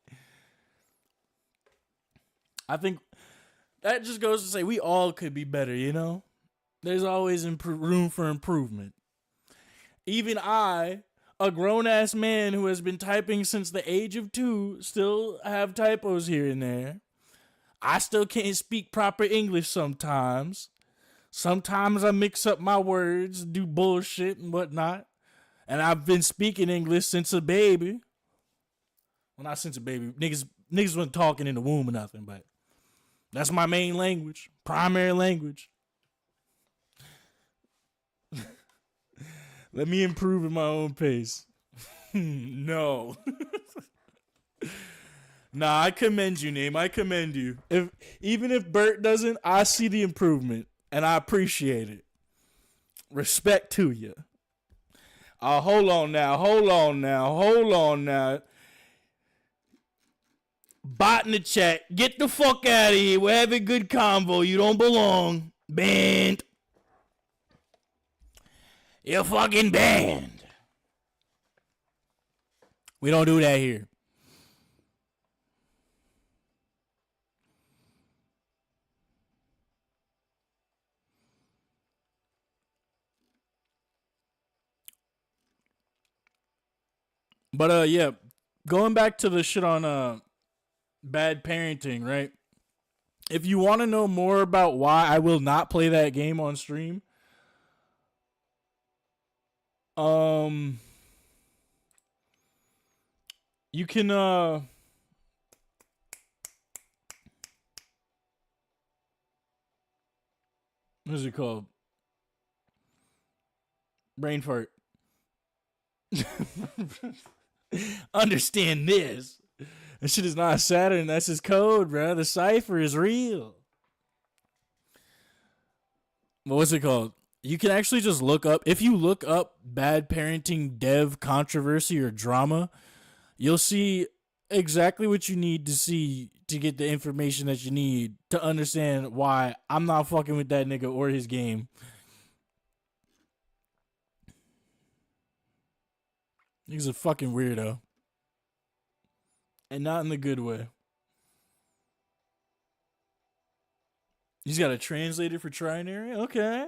I think that just goes to say we all could be better, you know? There's always room for improvement. Even I, a grown-ass man who has been typing since the age of 2, still have typos here and there. I still can't speak proper English sometimes. Sometimes I mix up my words, do bullshit and whatnot. And I've been speaking English since a baby. Well, not since a baby. Niggas wasn't talking in the womb or nothing, but that's my main language, primary language. Let me improve at my own pace. No. Nah, I commend you, Name. I commend you. Even if Bert doesn't, I see the improvement, and I appreciate it. Respect to you. Hold on now. Bot in the chat. Get the fuck out of here. We're having good convo. You don't belong. Banned. You're fucking banned. We don't do that here. But yeah, going back to the shit on bad parenting, right? If you want to know more about why I will not play that game on stream, you can what is it called? Brain fart. Understand this. That shit is not Saturn. That's his code, bro. The cipher is real. But what's it called? You can actually just look up. If you look up bad parenting dev controversy or drama, you'll see exactly what you need to see to get the information that you need to understand why I'm not fucking with that nigga or his game. He's a fucking weirdo. And not in the good way. He's got a translator for trinary? Okay.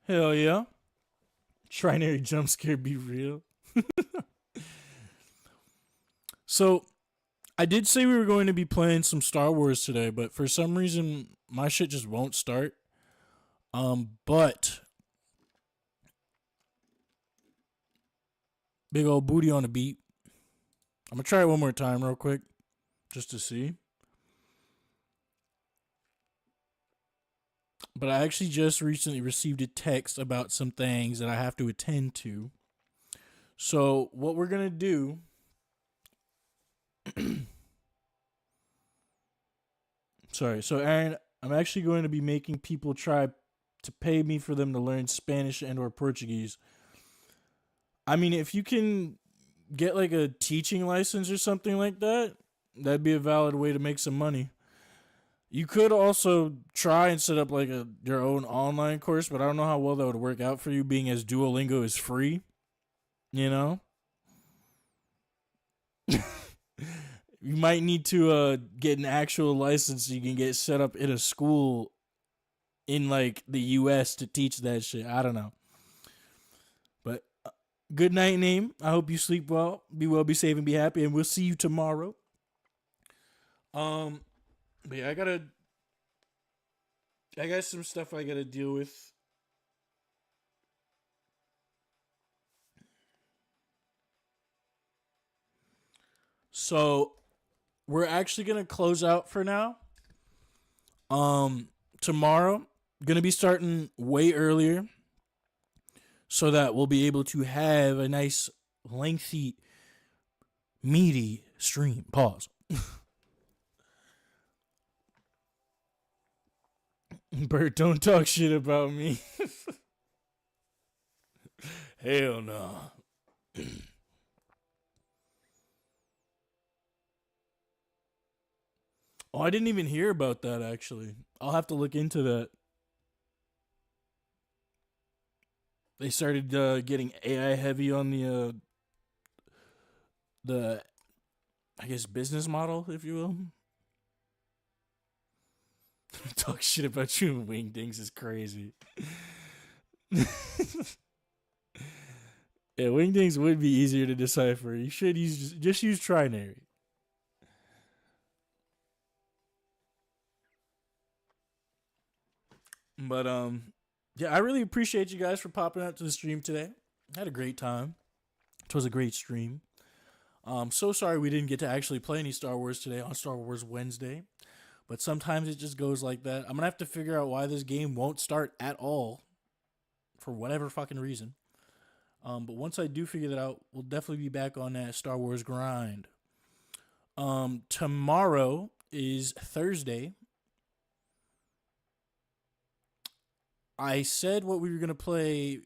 Hell yeah. Trinary jump scare be real. So, I did say we were going to be playing some Star Wars today, but for some reason, my shit just won't start. But big old booty on the beat. I'm gonna try it one more time real quick, just to see. But I actually just recently received a text about some things that I have to attend to. So what we're going to do Sorry. So Aaron, I'm actually going to be making people try to pay me for them to learn Spanish and or Portuguese. I mean, if you can get like a teaching license or something like that, that'd be a valid way to make some money. You could also try and set up like your own online course, but I don't know how well that would work out for you, being as Duolingo is free. You know? You might need to get an actual license so you can get set up in a school in like the US to teach that shit. I don't know. But good night, Name. I hope you sleep well. Be well, be safe, and be happy, and we'll see you tomorrow. But yeah, I got some stuff I gotta deal with. So we're actually gonna close out for now. Tomorrow, gonna be starting way earlier. so that we'll be able to have a nice, lengthy, meaty stream. Pause. Bert, don't talk shit about me. Hell no. Oh, I didn't even hear about that, actually. I'll have to look into that. They started getting AI heavy on the I guess business model, if you will. Talk shit about you and Wingdings is crazy. Yeah, Wingdings would be easier to decipher. You should just use trinary. But yeah, I really appreciate you guys for popping out to the stream today. I had a great time. It was a great stream. So sorry we didn't get to actually play any Star Wars today on Star Wars Wednesday. But sometimes it just goes like that. I'm going to have to figure out why this game won't start at all. For whatever fucking reason. But once I do figure that out, we'll definitely be back on that Star Wars grind. Tomorrow is Thursday. I said what we were going to play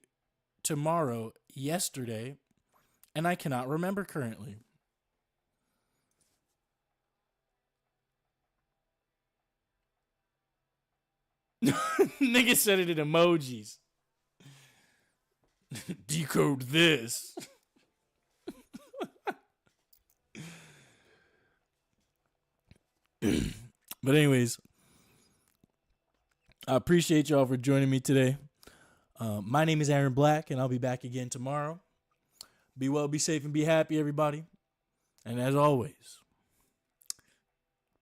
tomorrow yesterday, and I cannot remember currently. Nigga said it in emojis. Decode this. But anyways, I appreciate y'all for joining me today. My name is Aaron Black, and I'll be back again tomorrow. Be well, be safe, and be happy, everybody. And as always,